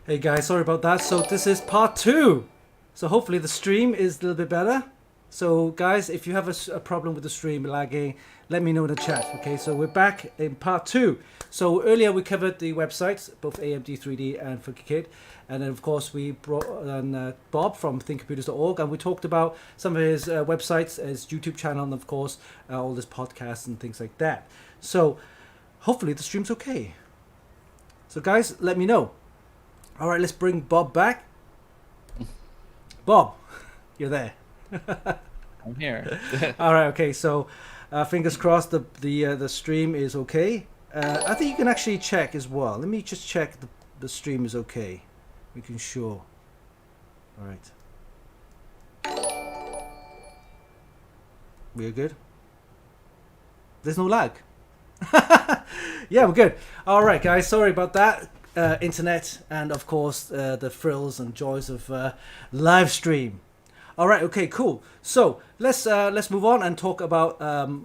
Hey guys, sorry about that. So this is part 2. So hopefully the stream is a little bit better. So guys, if you have a problem with the stream lagging, let me know in the chat. Okay, so we're back in part 2. So earlier we covered the websites, both AMD 3D and Funkykit. And then of course we brought on Bob from thinkcomputers.org, and we talked about some of his websites, his YouTube channel, and of course all his podcasts and things like that. So hopefully the stream's okay. So guys, let me know. All right, let's bring Bob back. Bob, you're there. I'm here. All right, okay. So, fingers crossed the stream is okay. I think you can actually check as well. Let me just check the stream is okay. We can sure. All right. We're good. There's no lag. Yeah, we're good. All right, guys. Sorry about that. Internet and of course the thrills and joys of live stream. All right, okay, cool. So let's move on and talk about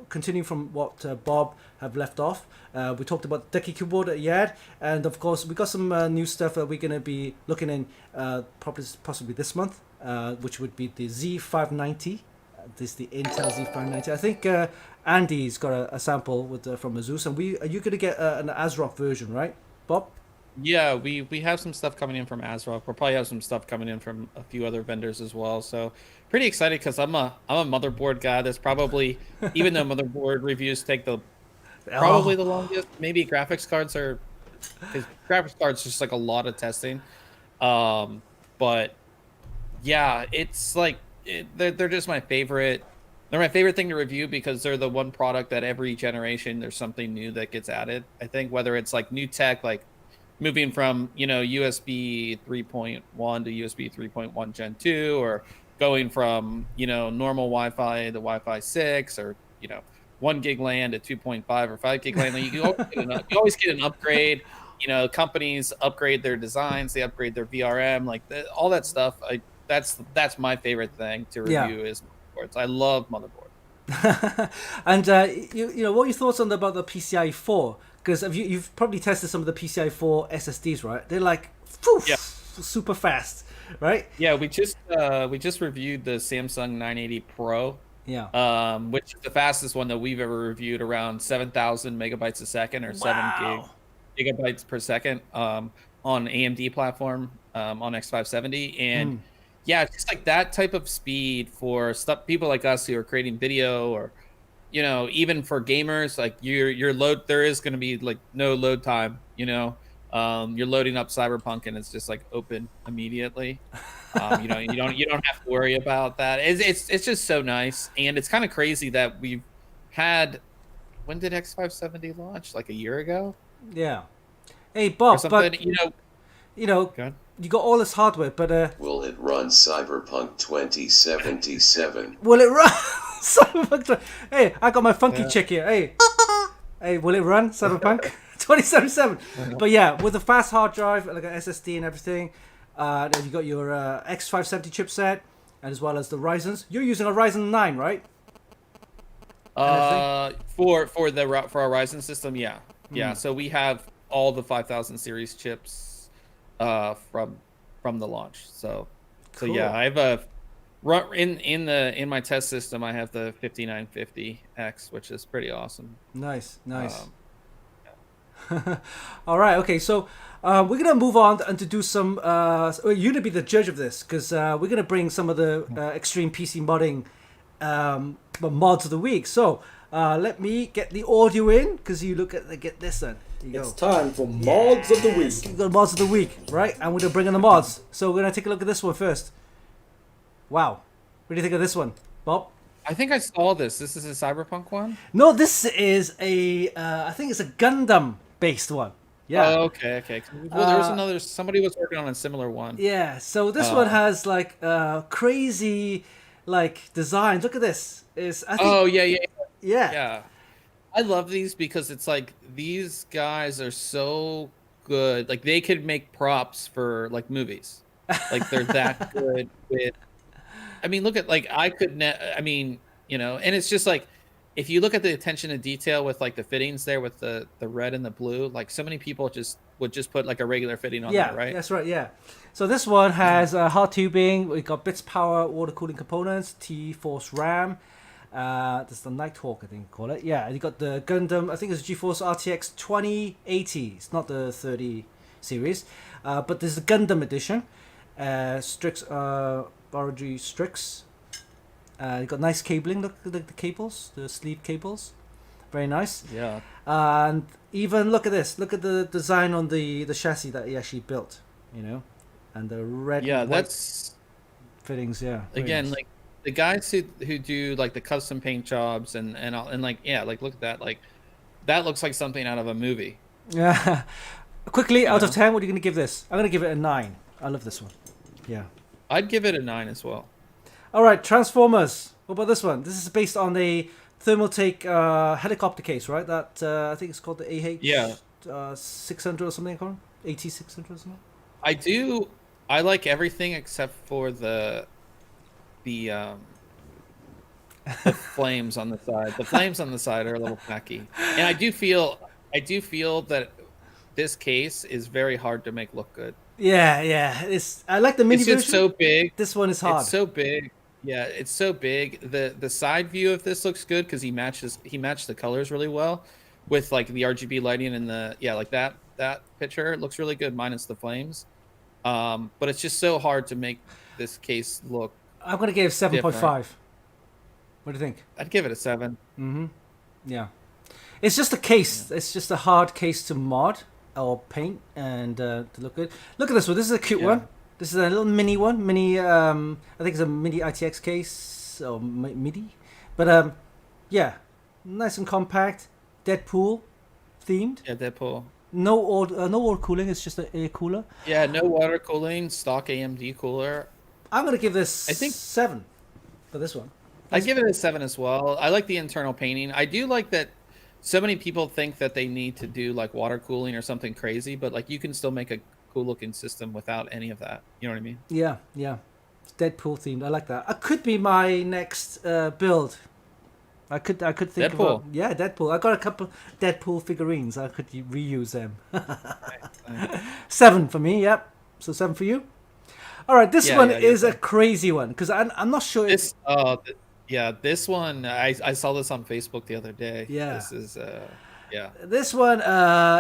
continuing from what Bob have left off. We talked about the Ducky keyboard at Yad, and of course we got some new stuff that we're going to be looking in possibly this month, which would be the Z590. This is the Intel Z590. I think Andy's got a sample with from Asus, and are you going to get an ASRock version, right, Bob? Yeah, we have some stuff coming in from ASRock. We'll probably have some stuff coming in from a few other vendors as well. So pretty excited because I'm a motherboard guy. There's probably, even though motherboard reviews take probably the longest, maybe graphics cards are, because graphics cards just like a lot of testing. But yeah, it's like they're just my favorite. They're my favorite thing to review because they're the one product that every generation there's something new that gets added. I think whether it's like new tech, like moving from, USB 3.1 to USB 3.1 Gen 2, or going from, normal Wi-Fi to Wi-Fi 6, or, 1 gig LAN to 2.5 or 5 gig LAN. You always get an upgrade. Companies upgrade their designs, they upgrade their VRM, like all that stuff. That's my favorite thing to review is motherboards. I love motherboards. And what are your thoughts about the PCIe 4? Because you've probably tested some of the PCIe 4 SSDs, right? They're like super fast, right? Yeah, we just reviewed the Samsung 980 Pro. Yeah. Which is the fastest one that we've ever reviewed, around 7,000 megabytes a second, or 7 gigabytes per second, on AMD platform, on X570. And yeah, it's just like that type of speed for people like us who are creating video, or even for gamers, like your load, there is going to be like no load time. You're loading up Cyberpunk and it's just like open immediately. You don't have to worry about that. It's just so nice, and it's kind of crazy that we've had. When did X570 launch? Like a year ago. Yeah. Hey Bob, but you got all this hardware, but will it run Cyberpunk 2077? Will it run Cyberpunk? Hey, I got my funky chick here. Hey, will it run Cyberpunk 2077? But yeah, with a fast hard drive, like an SSD and everything, then you got your X570 chipset, and as well as the Ryzen's. You're using a Ryzen 9, right? For our Ryzen system, yeah. Yeah, so we have all the 5000 series chips from the launch. So yeah, I have in my test system, I have the 5950X, which is pretty awesome. Nice. All right, okay, so we're gonna move on and to do some you're gonna be the judge of this, because we're gonna bring some of the extreme PC modding mods of the week. So let me get the audio in, because you get this then. It's time for mods of the week. We've got mods of the week, right? And we're gonna bring in the mods. So we're gonna take a look at this one first. Wow, what do you think of this one, Bob? I think I saw this. This is a Cyberpunk one? No, this is I think it's a Gundam-based one. Yeah. Oh, okay. Well, there was somebody was working on a similar one. Yeah, so this one has like crazy like designs. Look at this. Yeah. I love these because it's like these guys are so good. Like they could make props for like movies. Like they're that good with. I mean, look at like and it's just like if you look at the attention to detail with like the fittings there with the red and the blue, like so many people just would just put like a regular fitting on Yeah, there, right? that's right. Yeah. So this one has hard tubing. We got bits power, water cooling components, T-Force RAM. This is the Nighthawk, I think you call it. Yeah, and you got the Gundam. I think it's GeForce RTX 2080. It's not the 30 series, but there's the Gundam edition. Strix, ROG Strix. You got nice cabling. Look at the cables, the sleeve cables. Very nice. Yeah. And even look at this. Look at the design on the chassis that he actually built. You know, and the red. Yeah, and white that's fittings. Yeah. Very again nice. like the guys who do like the custom paint jobs and like yeah, like look at that, like that looks like something out of a movie. Yeah. Quickly, out of know? 10, what are you going to give this? I'm going to give it a 9. I love this one. Yeah. I'd give it a 9 as well. All right, Transformers. What about this one? This is based on the Thermaltake helicopter case, right? That I think it's called the Yeah. 600 or something. Called AT600 or something. I like everything except for the flames on the side. The flames on the side are a little tacky, and I do feel that this case is very hard to make look good. Yeah. I like the mini It's version. just so big. This one is hard. It's so big. Yeah, it's so big. The side view of this looks good because he matched the colors really well with like the RGB lighting and like that picture. It looks really good minus the flames. But it's just so hard to make this case look. I'm going to give 7.5. different. What do you think? I'd give it a 7. Yeah. It's just a case. Yeah. It's just a hard case to mod or paint and to look good. Look at this one. This is a cute one. This is a little mini one. I think it's a mini ITX case or MIDI. But yeah, nice and compact. Deadpool themed. Yeah, Deadpool. No water cooling. It's just an air cooler. Yeah, no water cooling. Stock AMD cooler. I'm gonna give this I think 7 for this one. I'd give it a 7 as well. I like the internal painting. I do like that. So many people think that they need to do like water cooling or something crazy, but like you can still make a cool looking system without any of that. You know what I mean? Yeah. It's Deadpool themed. I like that. It could be my next build. I could think Deadpool. of Deadpool. I got a couple Deadpool figurines. I could reuse them. Nice. 7 for me. Yep. So 7 for you. All right. This one is a fine. crazy one because I'm not sure. This this one I saw this on Facebook the other day. Yeah. This is This one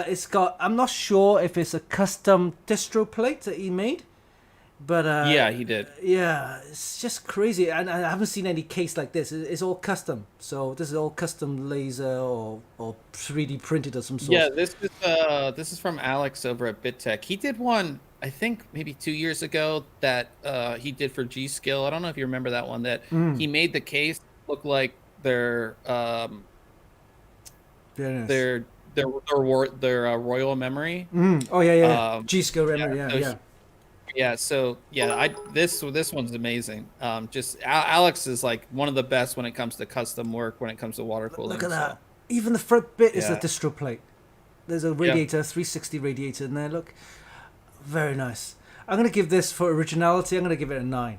it's got. I'm not sure if it's a custom distro plate that he made, but yeah, he did. Yeah, it's just crazy, and I haven't seen any case like this. It's all custom, so this is all custom laser or 3D printed of some sort. Yeah, this is from Alex over at BitTech. He did one, I think maybe 2 years ago that he did for G-Skill. I don't know if you remember that one. That he made the case look like their royal memory. Oh yeah. G-Skill memory. This one's amazing. Just Alex is like one of the best when it comes to custom work, when it comes to water cooling. Look at that. Even the front bit is a Yeah. distro plate. There's a radiator, 360 radiator in there. Look, very nice. I'm gonna give this for originality. I'm gonna give it a 9.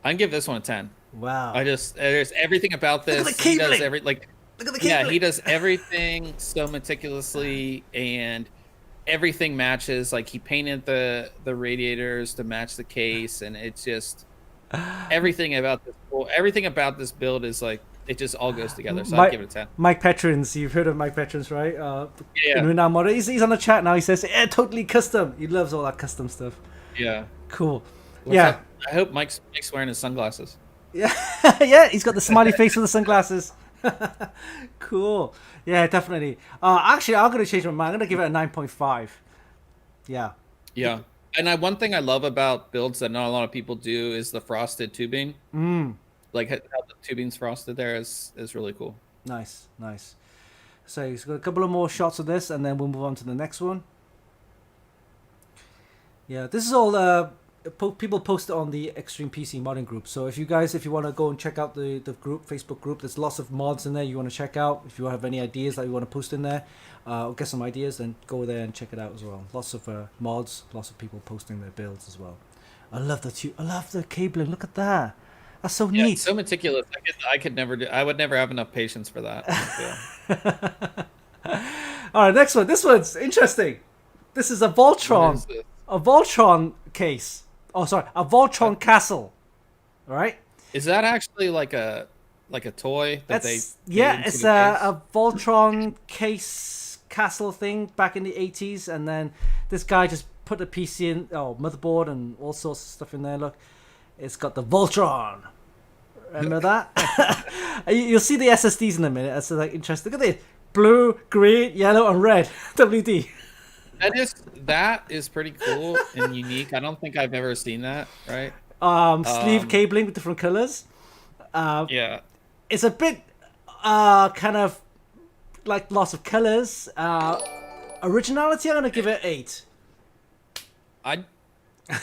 I can give this one a 10. Wow. There's everything about this. Look at the He does cabling. Look at the yeah, cabling. he does everything so meticulously, and everything matches. Like he painted the radiators to match the case, and it's just everything about this build is like it just all goes together. So I'd give it a 10. Mike Petrins, you've heard of Mike Petrins, right? Yeah. Renowned model. He's on the chat now. He says, "Yeah, totally custom." He loves all that custom stuff. Yeah. Cool. What's Yeah. up? I hope Mike's wearing his sunglasses. Yeah, yeah. He's got the smiley face with the sunglasses. Cool. Yeah, definitely. Actually, I'm gonna change my mind. I'm gonna give it a 9.5. Yeah. Yeah. And one thing I love about builds that not a lot of people do is the frosted tubing. Like how the tubing's frosted there is really cool. Nice. So he's got a couple of more shots of this, and then we'll move on to the next one. Yeah, this is all people post it on the Extreme PC modding group. So if you want to go and check out the group, Facebook group, there's lots of mods in there you want to check out. If you have any ideas that you want to post in there, or get some ideas, then go there and check it out as well. Lots of mods, lots of people posting their builds as well. I love the cabling. Look at that. That's so Yeah, neat. it's so meticulous. I could never do. I would never have enough patience for that. All right, next one. This one's interesting. This is a What Voltron. is this? A Voltron case. Oh, sorry. A Voltron Castle. All right? Is that actually like a toy that It's they made into it's the case? a Voltron case castle thing back in the 80s, and then this guy just put a PC in, motherboard and all sorts of stuff in there. Look, it's got the Voltron. Remember that? You'll see the SSDs in a minute. That's like interesting. Look at this: blue, green, yellow, and red. WD. That is pretty cool and unique. I don't think I've ever seen that. Right? Sleeve cabling with different colors. Yeah. It's a bit kind of like lots of colors. Originality, I'm gonna give it 8. I'd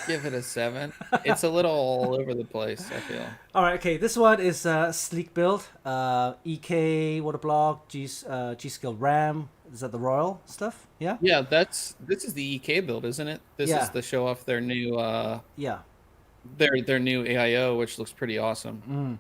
give it a 7. It's a little all over the place, I feel. All right, okay. This one is sleek build. EK water block, G skill RAM. Is that the Royal stuff? Yeah. Yeah, this is the EK build, isn't it? This Yeah. is to show off their new Yeah. their new AIO, which looks pretty awesome.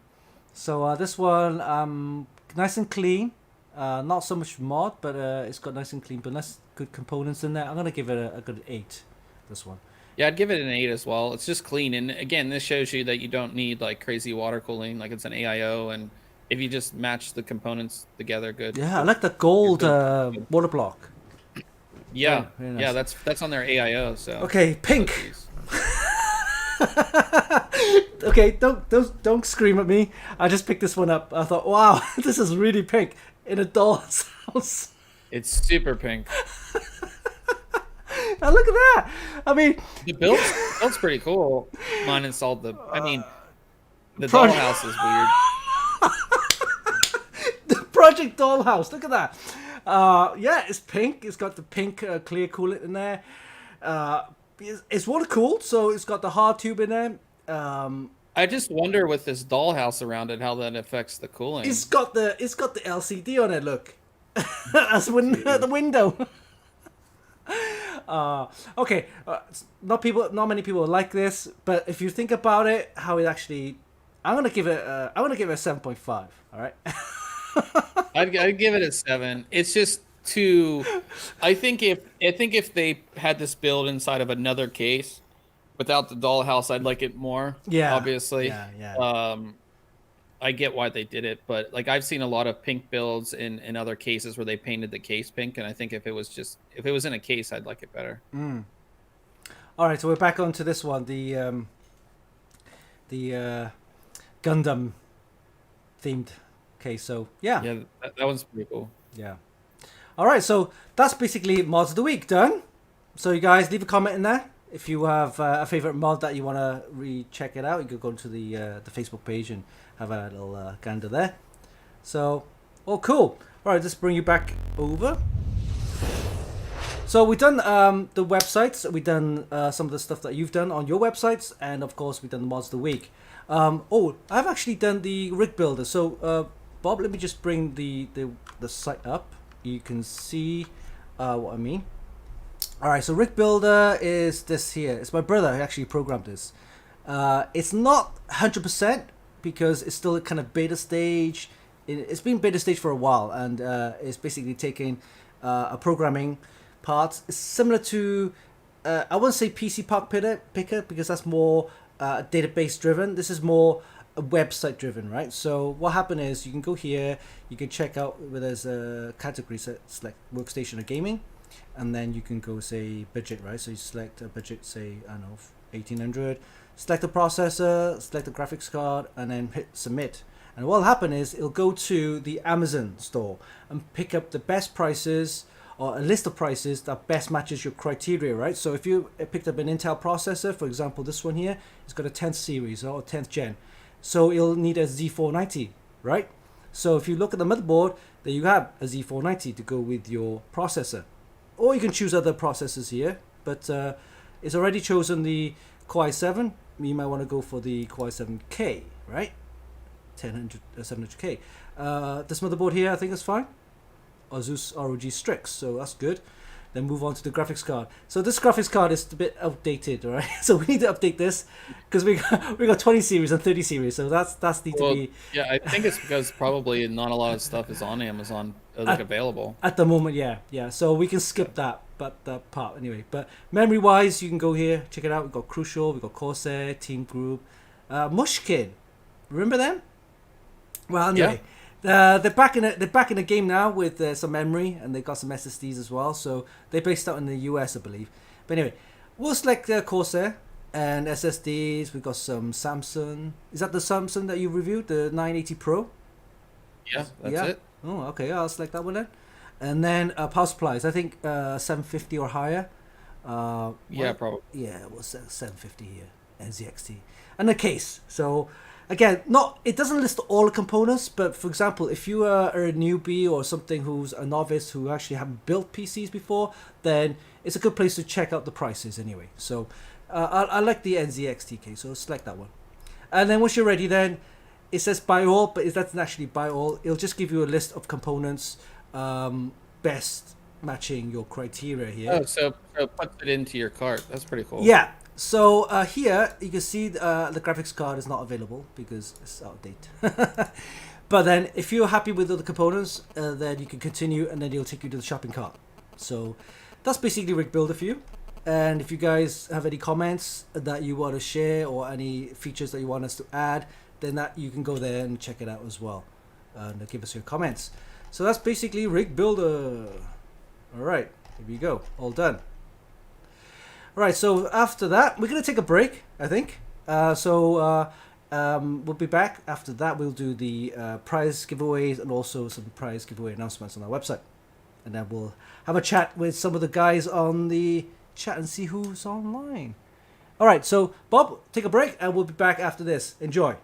So this one, nice and clean. Not so much mod, but it's got nice and clean, but nice good components in there. I'm gonna give it a good 8. This one. Yeah, I'd give it an 8 as well. It's just clean, and again, this shows you that you don't need like crazy water cooling. Like it's an AIO, and if you just match the components together, good. Yeah, I like the gold water block. Yeah, very nice. yeah, that's on their AIO. So Okay, pink. Jeez. Okay, don't scream at me. I just picked this one up. I thought, wow, this is really pink in a doll's house. It's super pink. Now look at that. I mean, The build's pretty cool. Mine installed the. I mean, the Project- dollhouse is weird. the Project Dollhouse. Look at that. Yeah, it's pink. It's got the pink clear coolant in there. It's water cooled, so it's got the hard tube in there. I just wonder with this dollhouse around it how that affects the cooling. It's got the LCD on it. Look, that's the window. Okay, not many people like this, but if you think about it, how it actually, I'm gonna give it a 7.5. All right. I'd give it a 7. It's just too. I think if they had this build inside of another case, without the dollhouse, I'd like it more. Yeah. Obviously. Yeah. I get why they did it, but like I've seen a lot of pink builds in other cases where they painted the case pink, and I think if it was in a case, I'd like it better. All right, so we're back onto this one, the Gundam themed case. So yeah. Yeah, that one's pretty cool. Yeah. All right, so that's basically mods of the week done. So you guys leave a comment in there if you have a favorite mod that you want to recheck it out. You could go to the Facebook page and have a little gander there. So, all cool. All right, let's bring you back over. So we've done the websites. We've done some of the stuff that you've done on your websites, and of course we've done the mods of the week. I've actually done the rig builder. So Bob, let me just bring the site up. You can see what I mean. All right, so rig builder is this here. It's my brother who actually programmed this. It's not 100% because it's still a kind of beta stage. It's been beta stage for a while, and it's basically taking a programming part. It's similar to I wouldn't say PC Park Picker because that's more database driven. This is more website driven, right? So what happened is you can go here, you can check out where there's a category select workstation or gaming, and then you can go say budget, right? So you select a budget, say I don't know 1800, select the processor, select the graphics card, and then hit submit. And what'll happen is it'll go to the Amazon store and pick up the best prices or a list of prices that best matches your criteria, right? So if you picked up an Intel processor, for example, this one here, it's got a 10th series or 10th gen. So it'll need a Z490, right? So if you look at the motherboard, there you have a Z490 to go with your processor. Or you can choose other processors here, but it's already chosen the Core i7. You might want to go for the Core i7K, right? 700K. This motherboard here, I think is fine. Asus ROG Strix, so that's good. Then move on to the graphics card. So this graphics card is a bit outdated, right? So we need to update this because we got 20 series and 30 series. So that's need to be. Yeah, I think it's because probably not a lot of stuff is on Amazon available at the moment. Yeah. So we can skip that. about that part anyway. But memory-wise, you can go here, check it out. We've got Crucial, we've got Corsair, Team Group, Mushkin. Remember them? Well, anyway, they're back in the game now with some memory, and they've got some SSDs as well. So they're based out in the US, I believe. But anyway, we'll select Corsair and SSDs. We've got some Samsung. Is that the Samsung that you reviewed, the 980 Pro? Yeah, that's it. Oh, okay. I'll select that one then. And then power supplies. I think 750 or higher. Yeah, probably. Yeah, it was 750 here. NZXT. And the case. So again, it doesn't list all the components, but for example, if you are a newbie or something who's a novice who actually haven't built PCs before, then it's a good place to check out the prices anyway. So I like the NZXT case, so select that one. And then once you're ready, then it says buy all, but it doesn't actually buy all. It'll just give you a list of components best matching your criteria here. Oh, so it puts it into your cart. That's pretty cool. Yeah. So here you can see the graphics card is not available because it's out of date. But then if you're happy with all the components, then you can continue, and then it'll take you to the shopping cart. So that's basically Rig Builder for you. And if you guys have any comments that you want to share or any features that you want us to add, then that you can go there and check it out as well, and give us your comments. So that's basically Rig Builder. All right, here we go, all done. All right, so after that, we're gonna take a break, I think. We'll be back after that. We'll do the prize giveaways and also some prize giveaway announcements on our website, and then we'll have a chat with some of the guys on the chat and see who's online. All right, so Bob, take a break, and we'll be back after this. Enjoy.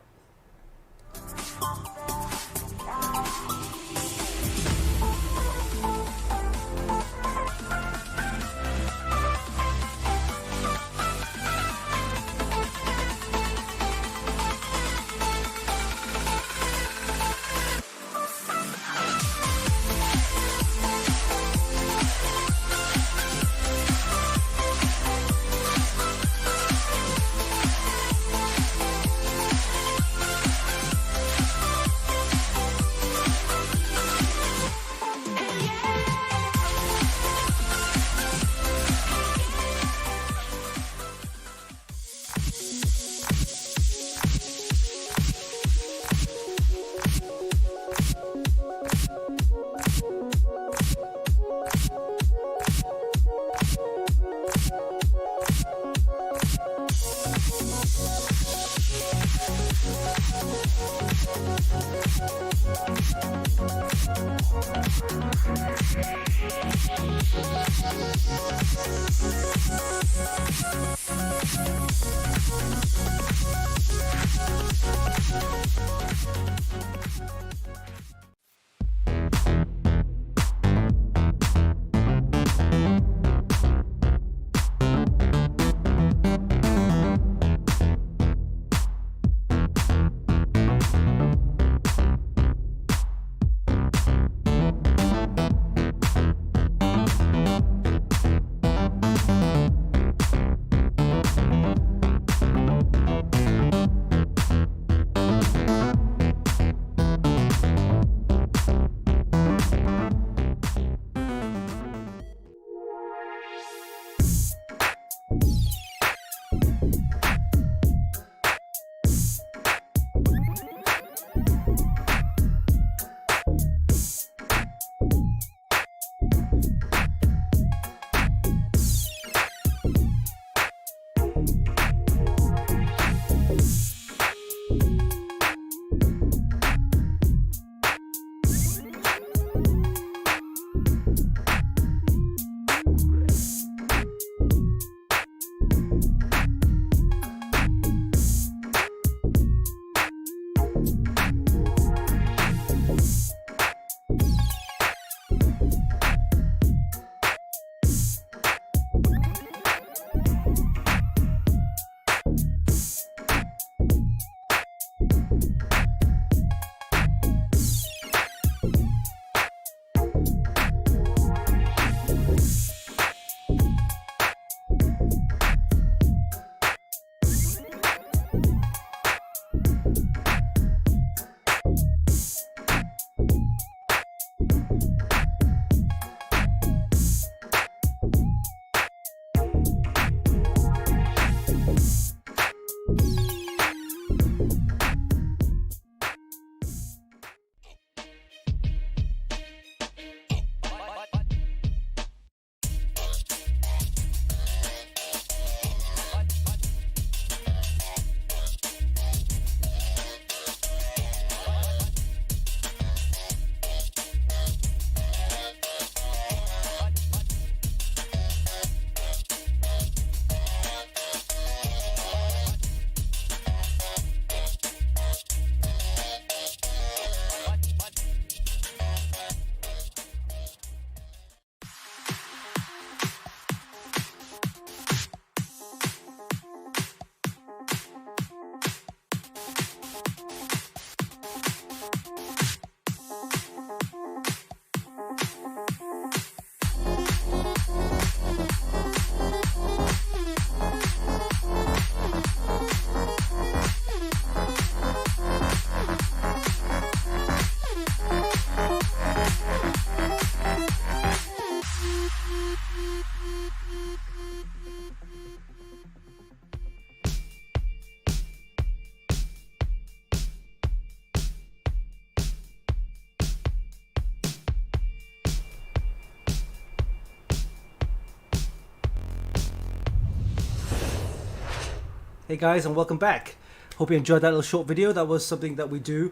Hey guys, and welcome back. Hope you enjoyed that little short video. That was something that we do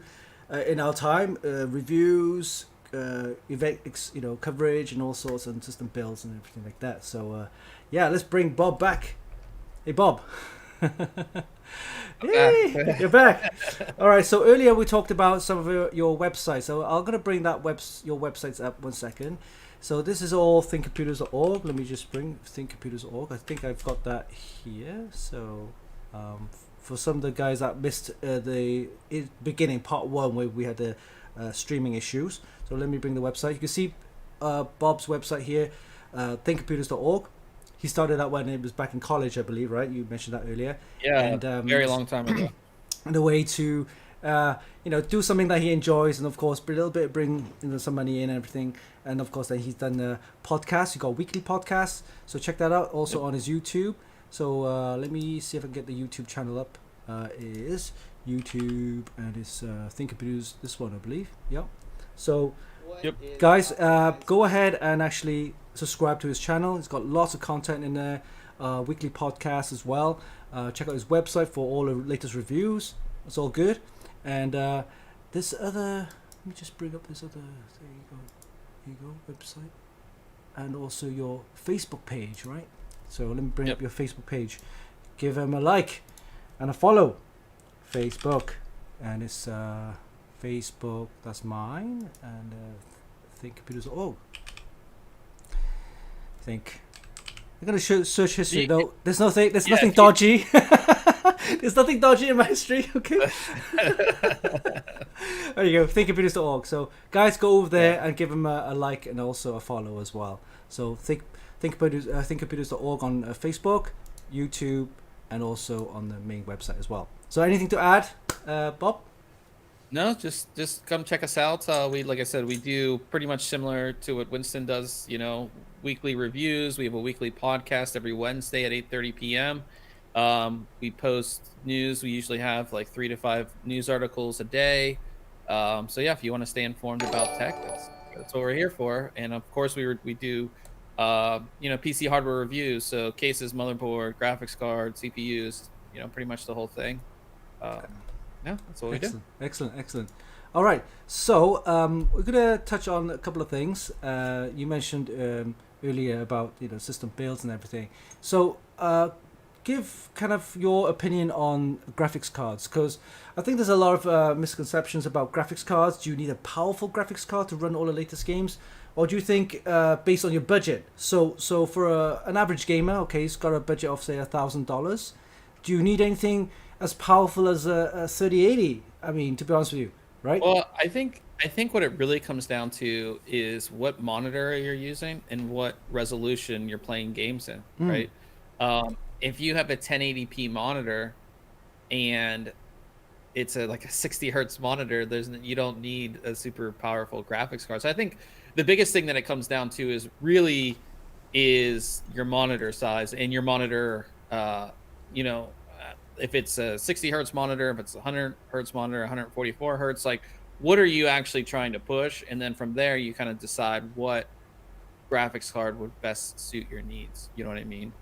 in our time, reviews, event, coverage, and all sorts, and system builds and everything like that. So, yeah, let's bring Bob back. Hey, Bob. Yay, you're back. All right. So earlier we talked about some of your websites. So I'm gonna bring your websites up 1 second. So this is all thinkcomputers.org. Let me just bring thinkcomputers.org. I think I've got that here. So for some of the guys that missed the beginning part 1 where we had the streaming issues. So let me bring the website. You can see Bob's website here, thinkcomputers.org. He started that when it was back in college, I believe, right? You mentioned that earlier. Yeah, and, very long time ago. And a way to, do something that he enjoys, and of course, a little bit bring some money in and everything. And of course, then he's done the podcast. He got a weekly podcast, so check that out. Also on his YouTube. So let me see if I can get the YouTube channel up. It is YouTube, and it's Think Computers. This one, I believe. Yep. So, guys, go ahead and actually subscribe to his channel. He's got lots of content in there, weekly podcasts as well. Check out his website for all the latest reviews. It's all good. And this other, let me just bring up this other, there you go, website. And also your Facebook page, right? So let me bring up your Facebook page. Give him a like and a follow. Facebook. And it's Facebook, that's mine. And Think Computers. Oh, think. I'm gonna search history though. There's nothing. There's nothing dodgy. There's nothing dodgy in my history. Okay. There you go. Thinkcomputers.org. So guys, go over there and give them a like and also a follow as well. So thinkcomputers.org on Facebook, YouTube, and also on the main website as well. So anything to add, Bob? No, just come check us out. Like I said, we do pretty much similar to what Winston does. Weekly reviews. We have a weekly podcast every Wednesday at 8:30 p.m. We post news. We usually have like 3 to 5 news articles a day. So yeah, if you want to stay informed about tech, that's what we're here for. And of course, we do PC hardware reviews. So cases, motherboard, graphics card, CPUs. Pretty much the whole thing. Yeah, that's what we do. Excellent. All right, so we're gonna touch on a couple of things. You mentioned earlier about system builds and everything. So give kind of your opinion on graphics cards, because I think there's a lot of misconceptions about graphics cards. Do you need a powerful graphics card to run all the latest games, or do you think based on your budget? So for an average gamer, okay, he's got a budget of say $1,000. Do you need anything as powerful as a 3080? I mean, to be honest with you, right? Well, I think what it really comes down to is what monitor you're using and what resolution you're playing games in, right? If you have a 1080p monitor and it's like a 60 hertz monitor, you don't need a super powerful graphics card. So I think the biggest thing that it comes down to is your monitor size and your monitor, if it's a 60 hertz monitor, if it's a 100 hertz monitor, 144 hertz, like what are you actually trying to push? And then from there, you kind of decide what graphics card would best suit your needs. You know what I mean?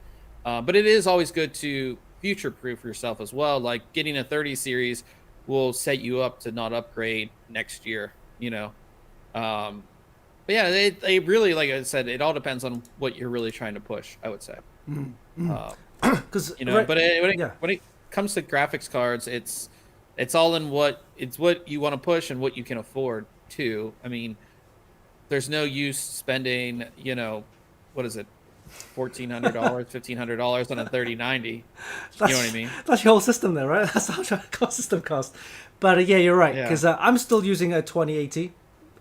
But it is always good to future-proof yourself as well. Like getting a 30 series will set you up to not upgrade next year, But yeah, they really, like I said, it all depends on what you're really trying to push, I would say. Because when it comes to graphics cards, it's all in what you want to push and what you can afford too. I mean, there's no use spending, what is it, $1,400, $1,500 on a 3090. You know what I mean? That's your whole system there, right? That's how much system cost. But yeah, you're right, because I'm still using a 2080.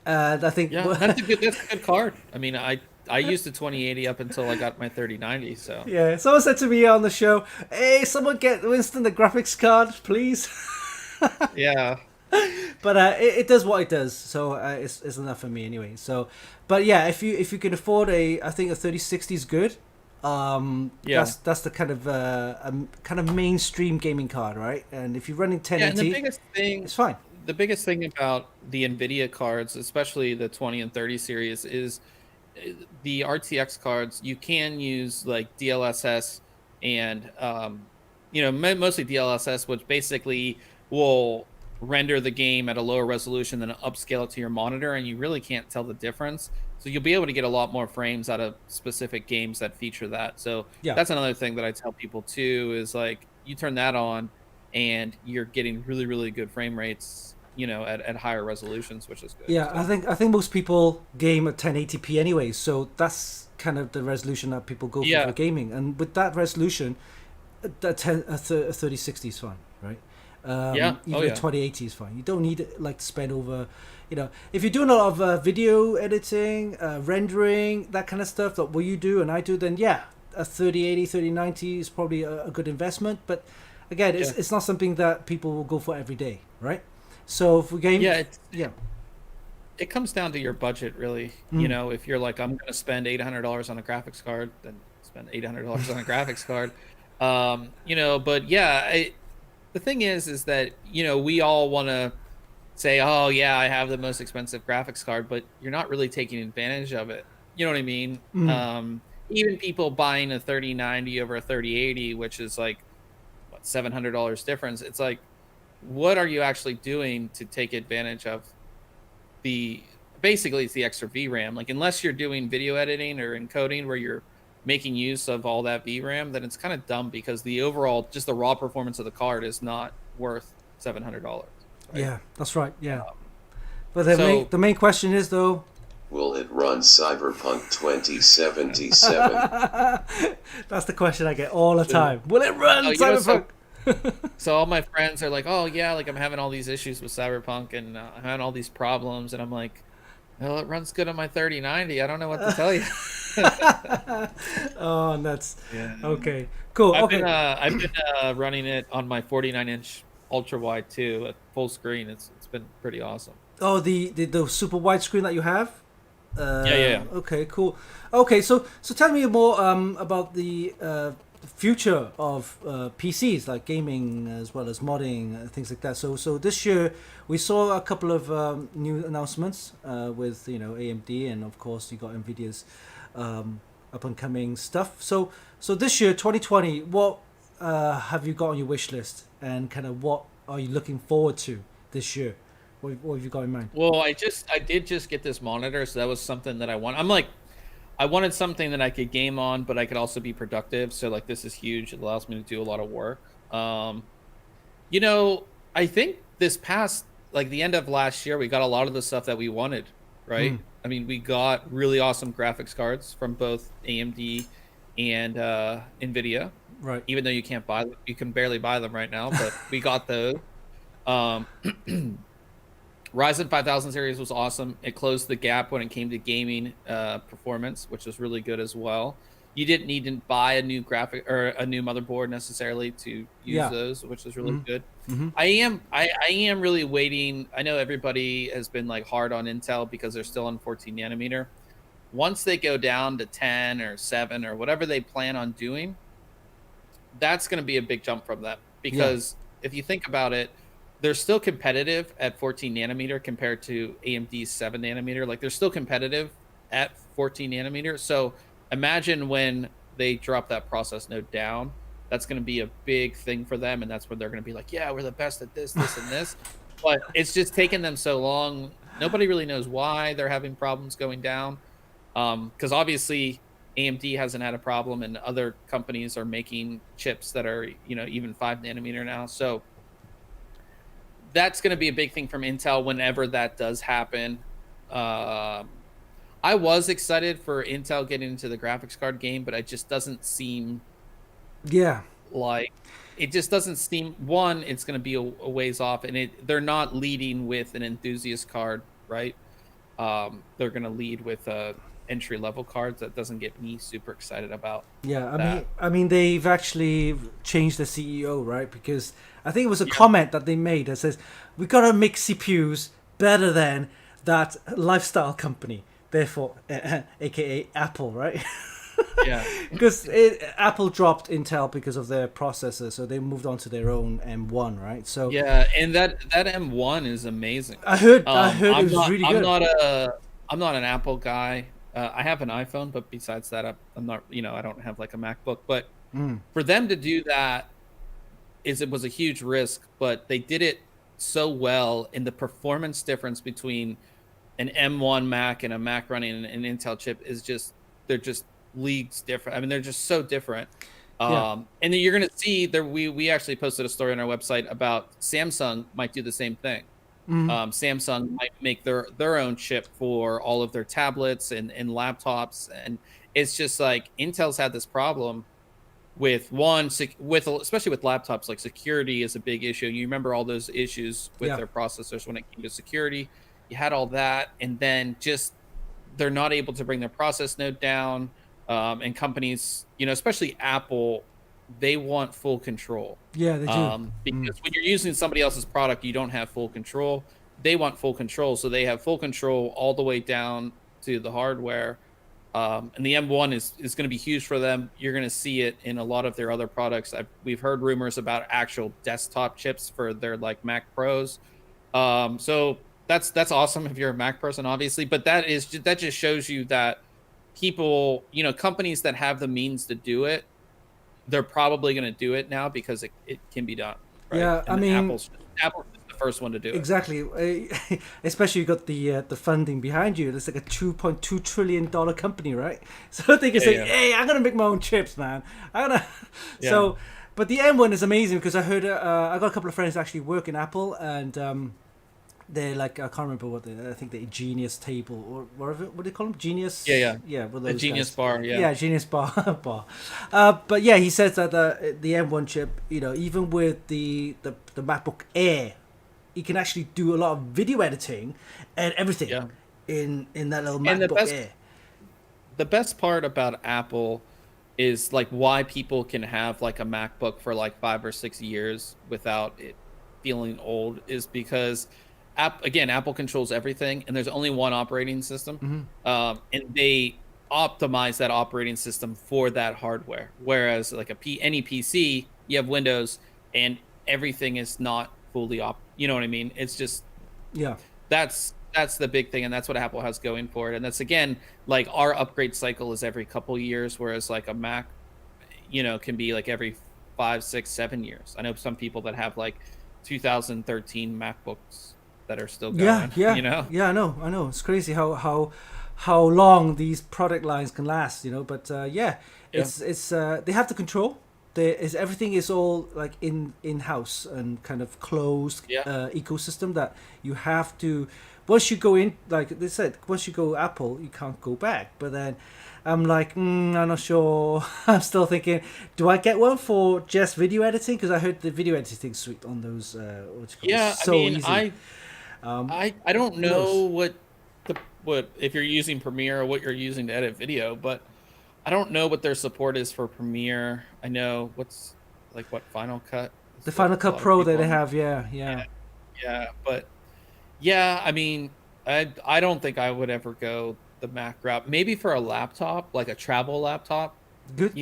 And I think that's a good card. I mean, I used the 2080 up until I got my 3090. So yeah, someone said to me on the show, "Hey, someone get Winston the graphics card, please." Yeah. But it does what it does, so it's enough for me anyway. So, but yeah, if you can afford I think a 3060 is good. That's the kind of mainstream gaming card, right? And if you're running 1080, and the biggest thing, it's fine. The biggest thing about the NVIDIA cards, especially the 20 and 30 series, is the RTX cards. You can use like DLSS and mostly DLSS, which basically will render the game at a lower resolution than upscale it to your monitor, and you really can't tell the difference. So you'll be able to get a lot more frames out of specific games that feature that. So Yeah. that's another thing that I tell people too, is like you turn that on and you're getting really, really good frame rates, at higher resolutions, which is good. Yeah, So, I think most people game at 1080p anyway, so that's kind of the resolution that people go for gaming. And with that resolution, a 3060 is fine, right? Even 2080 is fine. You don't need to spend over, if you're doing a lot of video editing, rendering, that kind of stuff, that what you do and I do, then yeah, a 3080, 3090 is probably a good investment. But again, it's not something that people will go for every day, right? So if we game, it comes down to your budget, really. If you're like, I'm going to spend $800 on a graphics card, then spend $800 on a graphics card. But yeah, the thing is that, we all want to say, oh yeah, I have the most expensive graphics card, but you're not really taking advantage of it. You know what I mean? Even people buying a 3090 over a 3080, which is like what, $700 difference. It's like, what are you actually doing to take advantage of basically it's the extra VRAM. Like, unless you're doing video editing or encoding where you're making use of all that VRAM, then it's kind of dumb, because the overall, just the raw performance of the card is not worth $700. Right? Yeah, that's right. Yeah. But the main question is, though, will it run Cyberpunk 2077? That's the question I get all the time. Will it run Cyberpunk? So all my friends are like, oh yeah, like I'm having all these issues with Cyberpunk, and I'm having all these problems, and I'm like, well, it runs good on my 3090. I don't know what to tell you. Oh, that's okay. Cool. I've been running it on my 49-inch ultra wide too, at full screen. It's been pretty awesome. Oh, the super wide screen that you have. Yeah. Okay, cool. Okay, so tell me more about the future of PCs, like gaming as well as modding, things like that. So this year we saw a couple of new announcements with AMD, and of course you got Nvidia's up and coming stuff. So this year 2020, what have you got on your wish list, and kind of what are you looking forward to this year? What have you got in mind? Well, I did just get this monitor, so that was something that I want. I wanted something that I could game on, but I could also be productive. So like, this is huge. It allows me to do a lot of work. I think this past, like the end of last year, we got a lot of the stuff that we wanted, right? I mean, we got really awesome graphics cards from both AMD and Nvidia. Right. Even though you can't buy them, you can barely buy them right now, but we got those. Ryzen 5000 series was awesome. It closed the gap when it came to gaming performance, which was really good as well. You didn't need to buy a new graphic or a new motherboard necessarily to use those, which is really good. I am really waiting. I know everybody has been like hard on Intel because they're still on 14 nanometer. Once they go down to 10 or 7 or whatever they plan on doing, that's going to be a big jump from that, because if you think about it, they're still competitive at 14 nanometer compared to AMD's 7 nanometer. Like, they're still competitive at 14 nanometer. So imagine when they drop that process node down, that's going to be a big thing for them. And that's when they're going to be like, yeah, we're the best at this, this, and this. But it's just taken them so long. Nobody really knows why they're having problems going down. Because obviously AMD hasn't had a problem, and other companies are making chips that are, even 5 nanometer now. So that's going to be a big thing from Intel whenever that does happen. I was excited for Intel getting into the graphics card game, but it just doesn't seem like it just doesn't seem, one, it's going to be a ways off, and they're not leading with an enthusiast card, right? They're going to lead with entry level cards. That doesn't get me super excited about. I mean they've actually changed the CEO, right? Because I think it was a comment that they made that says, we gotta make CPUs better than that lifestyle company, therefore aka Apple, right? Because Apple dropped Intel because of their processor, so they moved on to their own M1, right? So and that M1 is amazing. I heard it was really good. I'm not an Apple guy. I have an iPhone, but besides that, I'm not. I don't have like a MacBook. But for them to do that, it was a huge risk, but they did it so well, and the performance difference between an M1 Mac and a Mac running an Intel chip is just they're just leagues different. I mean, they're just so different. Yeah. And then you're gonna see there. We actually posted a story on our website about Samsung might do the same thing. Samsung might make their own chip for all of their tablets and laptops, and it's just like Intel's had this problem with especially with laptops. Like security is a big issue. You remember all those issues with their processors when it came to security. You had all that, and then just they're not able to bring their process node down. And companies, especially Apple, they want full control. Yeah, they do. Because when you're using somebody else's product, you don't have full control. They want full control, so they have full control all the way down to the hardware. And the M1 is going to be huge for them. You're going to see it in a lot of their other products. We've heard rumors about actual desktop chips for their like Mac Pros. So that's awesome if you're a Mac person, obviously. But that just shows you that people, companies that have the means to do it, they're probably going to do it now because it can be done. Right? Yeah, and I mean, Apple's the first one to do it. Exactly. Especially you got the funding behind you. It's like a $2.2 trillion company, right? So they can say, "Hey, I'm gonna make my own chips, man. I'm gonna." So, but the M1 is amazing because I heard I got a couple of friends that actually work in Apple, and they're like, I can't remember I think the Genius table or whatever. What do they call them? Genius. Yeah. The Genius guys. bar. Yeah. Yeah, Genius bar. But yeah, he says that the M1 chip, even with the MacBook Air, you can actually do a lot of video editing and everything in that little MacBook Air. The best part about Apple is like why people can have like a MacBook for like 5 or 6 years without it feeling old is because Apple controls everything, and there's only one operating system, and they optimize that operating system for that hardware. Whereas like any PC, you have Windows, and everything is not fully You know what I mean? It's just that's the big thing, and that's what Apple has going for it. And that's again like our upgrade cycle is every couple years, whereas like a Mac, can be like every 5, 6, 7 years. I know some people that have like 2013 MacBooks that are still going. Yeah, I know. It's crazy how long these product lines can last. But it's they have the control. Everything is all like in house and kind of closed ecosystem that you have to. Once you go in, like they said, once you go Apple, you can't go back. But then I'm like, I'm not sure. I'm still thinking, do I get one for just video editing? Because I heard the video editing suite on those. Easy. I don't know what if you're using Premiere or what you're using to edit video, but I don't know what their support is for Premiere. I know what Final Cut. The Final Cut Pro that they have, yeah. But I mean, I don't think I would ever go the Mac route. Maybe for a laptop, like a travel laptop. Good.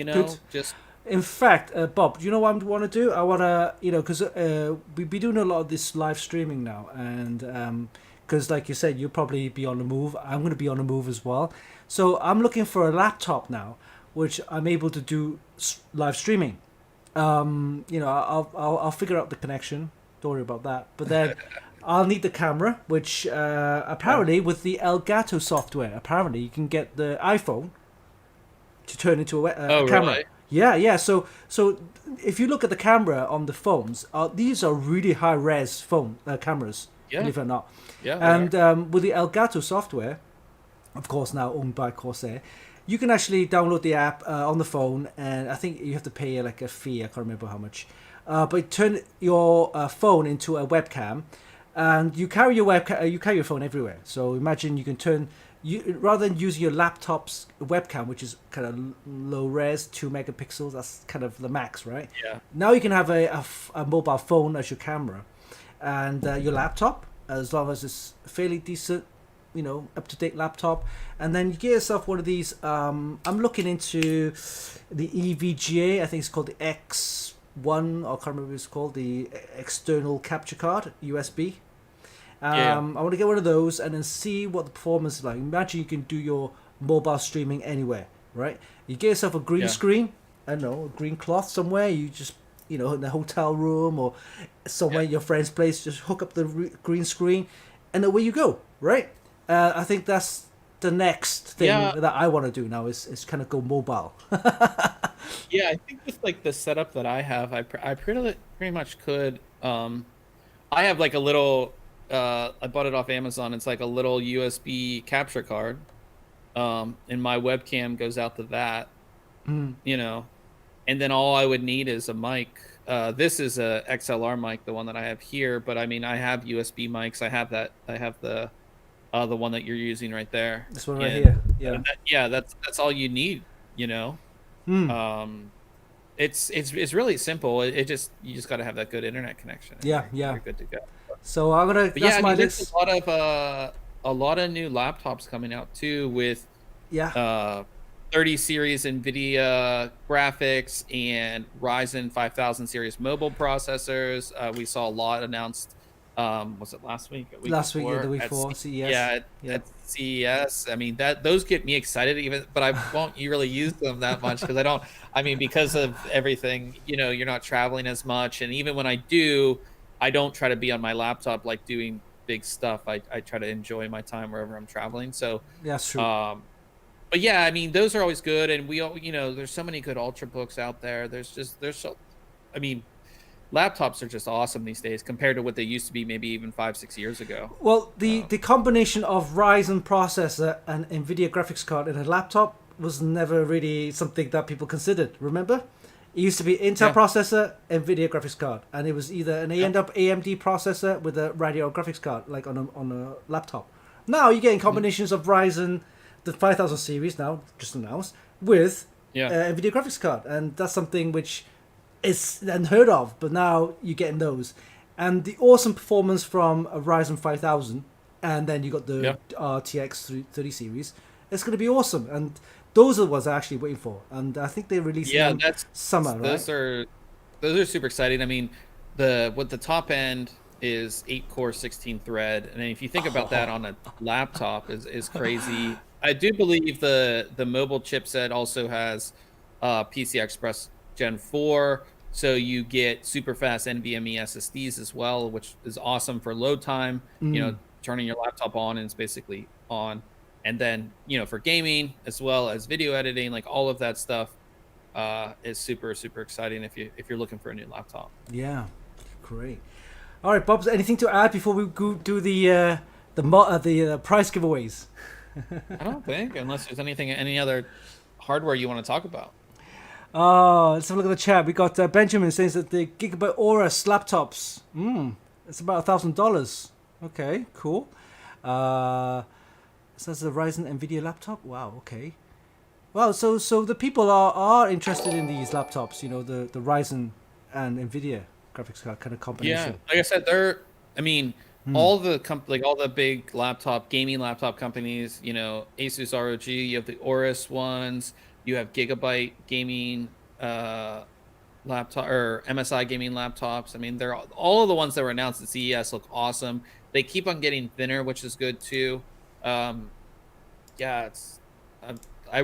Just. In fact, Bob, do you know what I want to do? I want to, because we've been doing a lot of this live streaming now, and because like you said, you'll probably be on the move. I'm going to be on the move as well. So I'm looking for a laptop now, which I'm able to do live streaming. I'll figure out the connection. Don't worry about that. But then I'll need the camera, which apparently with the Elgato software, apparently you can get the iPhone to turn into a camera. Really? Yeah. So if you look at the camera on the phones, these are really high res phone cameras, believe it or not. Yeah. And with the Elgato software, of course now owned by Corsair, you can actually download the app on the phone, and I think you have to pay like a fee. I can't remember how much. But turn your phone into a webcam, and you carry your phone everywhere. So imagine you can turn. Rather than using your laptop's webcam, which is kind of low res, 2 megapixels, that's kind of the max, right? Yeah. Now you can have a mobile phone as your camera, and your laptop, as long as it's fairly decent, up-to-date laptop, and then you get yourself one of these. I'm looking into the EVGA. I think it's called the X1, or I can't remember what it's called, the external capture card, USB. I want to get one of those and then see what the performance is like. Imagine you can do your mobile streaming anywhere, right? You get yourself a green screen, I don't know, a green cloth somewhere. You just you know, in a hotel room or somewhere in your friend's place. Just hook up the green screen, and away you go. Right? I think that's the next thing Yeah. that I want to do now is kind of go mobile. Yeah, I think with like the setup that I have, I pretty much could. I have like a little. I bought it off Amazon. It's like a little USB capture card. And my webcam goes out to that. You know, and then all I would need is a mic. This is a XLR mic, the one that I have here. But I mean, I have USB mics. I have that. I have the one that you're using right there. This one right And here. Yeah. yeah, that's all you need. You know. Um, it's really simple. It just you just got to have that good internet connection. Yeah, You're good to go. So I'm gonna. But That's yeah, I my mean, there's next. a lot of new laptops coming out too with 30 series NVIDIA graphics and Ryzen 5000 series mobile processors. We saw a lot announced. Was it last week? Last week, yeah, the week before CES. Yeah, at CES. I mean, those get me excited, even, but I won't really use them that much because I don't. I mean, because of everything, you know, you're not traveling as much, and even when I do, I don't try to be on my laptop like doing big stuff. I try to enjoy my time wherever I'm traveling. So That's true. but yeah, I mean, those are always good, and we all, you know, there's so many good ultrabooks out there. There's so, I mean, laptops are just awesome these days compared to what they used to be maybe even 5-6 years ago. Well, the combination of Ryzen processor and NVIDIA graphics card in a laptop was never really something that people considered. Remember, it used to be Intel processor, NVIDIA graphics card, and it was either an AMD processor with a Radeon graphics card, like on a laptop. Now you're getting combinations of Ryzen, the 5000 series now just announced, with NVIDIA graphics card, and that's something which is unheard of. But now you're getting those, and the awesome performance from a Ryzen 5000, and then you got the RTX 30 series. It's going to be awesome, and those are the ones I'm actually waiting for, and I think they release them summer. Those are super exciting. I mean, the top end is 8-core 16-thread, and if you think about that on a laptop is crazy. I do believe the mobile chipset also has PCI Express Gen 4, so you get super fast NVMe SSDs as well, which is awesome for load time. You know, turning your laptop on and it's basically on. And then, you know, for gaming as well as video editing, like all of that stuff is super, super exciting if you're looking for a new laptop. Yeah, great. All right, Bob, anything to add before we go do the prize giveaways? I don't think, unless there's any other hardware you want to talk about. Let's have a look at the chat. We got Benjamin says that the Gigabyte Aorus laptops, it's about $1,000. Okay, cool. So that's a Ryzen NVIDIA laptop. Wow. Okay. Well, so the people are interested in these laptops. You know, the Ryzen and NVIDIA graphics card kind of combination. Yeah, like I said, all the big gaming laptop companies. You know, Asus ROG. You have the Aorus ones. You have Gigabyte gaming laptop or MSI gaming laptops. I mean, they're all of the ones that were announced at CES look awesome. They keep on getting thinner, which is good too. I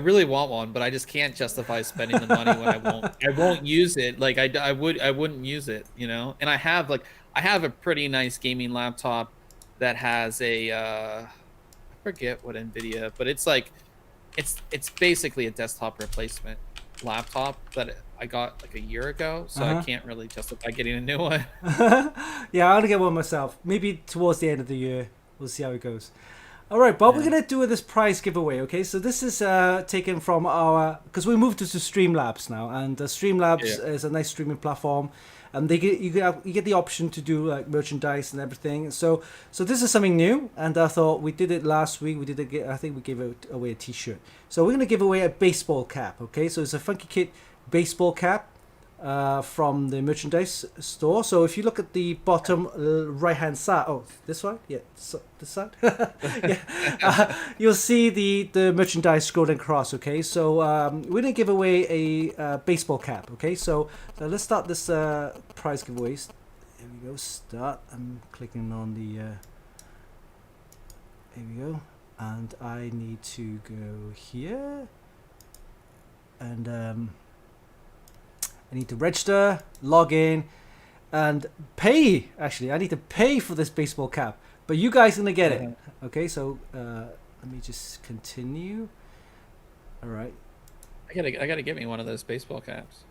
really want one, but I just can't justify spending the money when I won't use it. Like I wouldn't use it, you know. And I have a pretty nice gaming laptop that has I forget what NVIDIA, but it's basically a desktop replacement laptop that I got like a year ago, so I can't really justify getting a new one. Yeah, I'll get one myself. Maybe towards the end of the year. We'll see how it goes. All right, Bob, we're going to do this prize giveaway, okay? So this is taken from because we moved to Streamlabs now, and Streamlabs is a nice streaming platform, and you get the option to do like merchandise and everything. So this is something new, and I thought we did it last week. I think we gave away a T-shirt. So we're going to give away a baseball cap, okay? So it's a Funkykit baseball cap from the merchandise store. So if you look at the bottom right hand side, this one, this side, you'll see the merchandise scrolling across. Okay, so we're gonna give away a baseball cap. Okay, so let's start this prize giveaways. Here we go. Start. I'm clicking on the. Here we go, and I need to go here, and I need to register, log in, and pay. Actually, I need to pay for this baseball cap, but you guys are gonna get it. Okay, so let me just continue. All right. I gotta get me one of those baseball caps.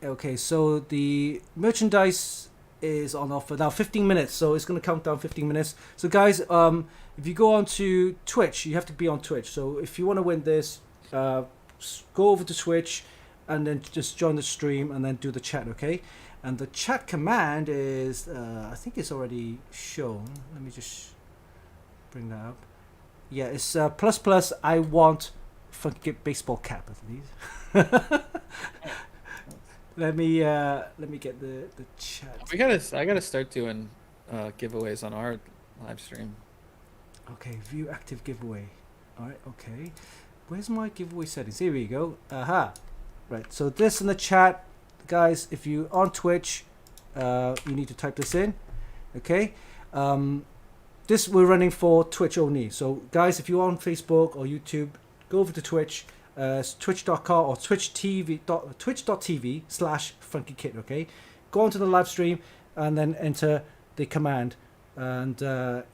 Okay, so the merchandise is on offer now. 15 minutes, so it's gonna count down 15 minutes. So guys, if you go on to Twitch, you have to be on Twitch. So if you want to win this, go over to Twitch, and then just join the stream, and then do the chat. Okay, and the chat command is I think it's already shown. Let me just bring that up. Yeah, it's ++ I want Funkykit baseball cap, I believe. Let me get the chat. I gotta start doing giveaways on our live stream. Okay, view active giveaway. All right, okay. Where's my giveaway settings? Here we go. Aha. Right. So this in the chat, guys. If you on Twitch, you need to type this in. Okay. This we're running for Twitch only. So guys, if you're on Facebook or YouTube, go over to Twitch. Twitch.com or twitch.tv/Funkykit. Okay, go onto the live stream and then enter the command, and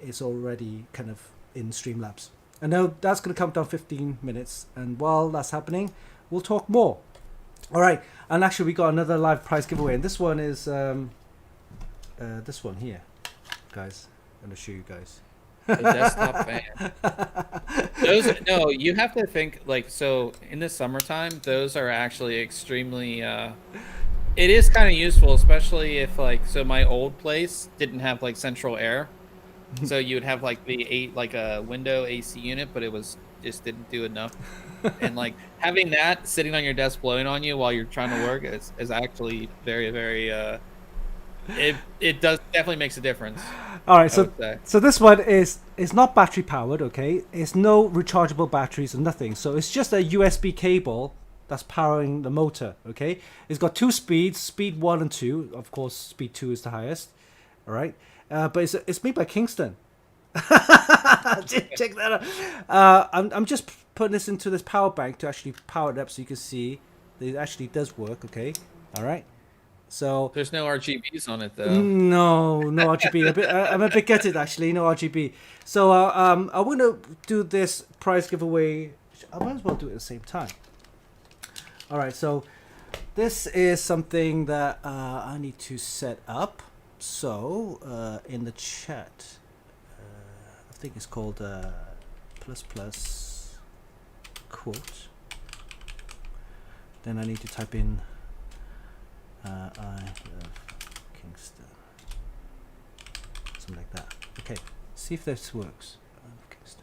it's already kind of in Streamlabs. And now that's going to count down 15 minutes, and while that's happening, we'll talk more. All right, and actually we got another live prize giveaway, and this one is this one here, guys. I'm going to show you guys. A desktop fan. Those no, you have to think like so. In the summertime, those are actually extremely. It is kind of useful, especially if like so. My old place didn't have like central air, so you'd have like a window AC unit, but it was just didn't do enough. And like having that sitting on your desk blowing on you while you're trying to work is actually very very. It does definitely makes a difference. All right, so this one is not battery powered, okay? It's no rechargeable batteries or nothing. So it's just a USB cable that's powering the motor, okay? It's got 2 speeds, speed 1 and 2. Of course, speed 2 is the highest. All right, but it's made by Kingston. Check that out. I'm just putting this into this power bank to actually power it up, so you can see that it actually does work. Okay, all right. So there's no RGBs on it though. No RGB. I'm a bit gutted actually. No RGB. So I want to do this prize giveaway. I might as well do it at the same time. All right. So this is something that I need to set up. So in the chat, I think it's called ++ quote. Then I need to type in. I love Kingston. Something like that. Okay, see if this works. Kingston.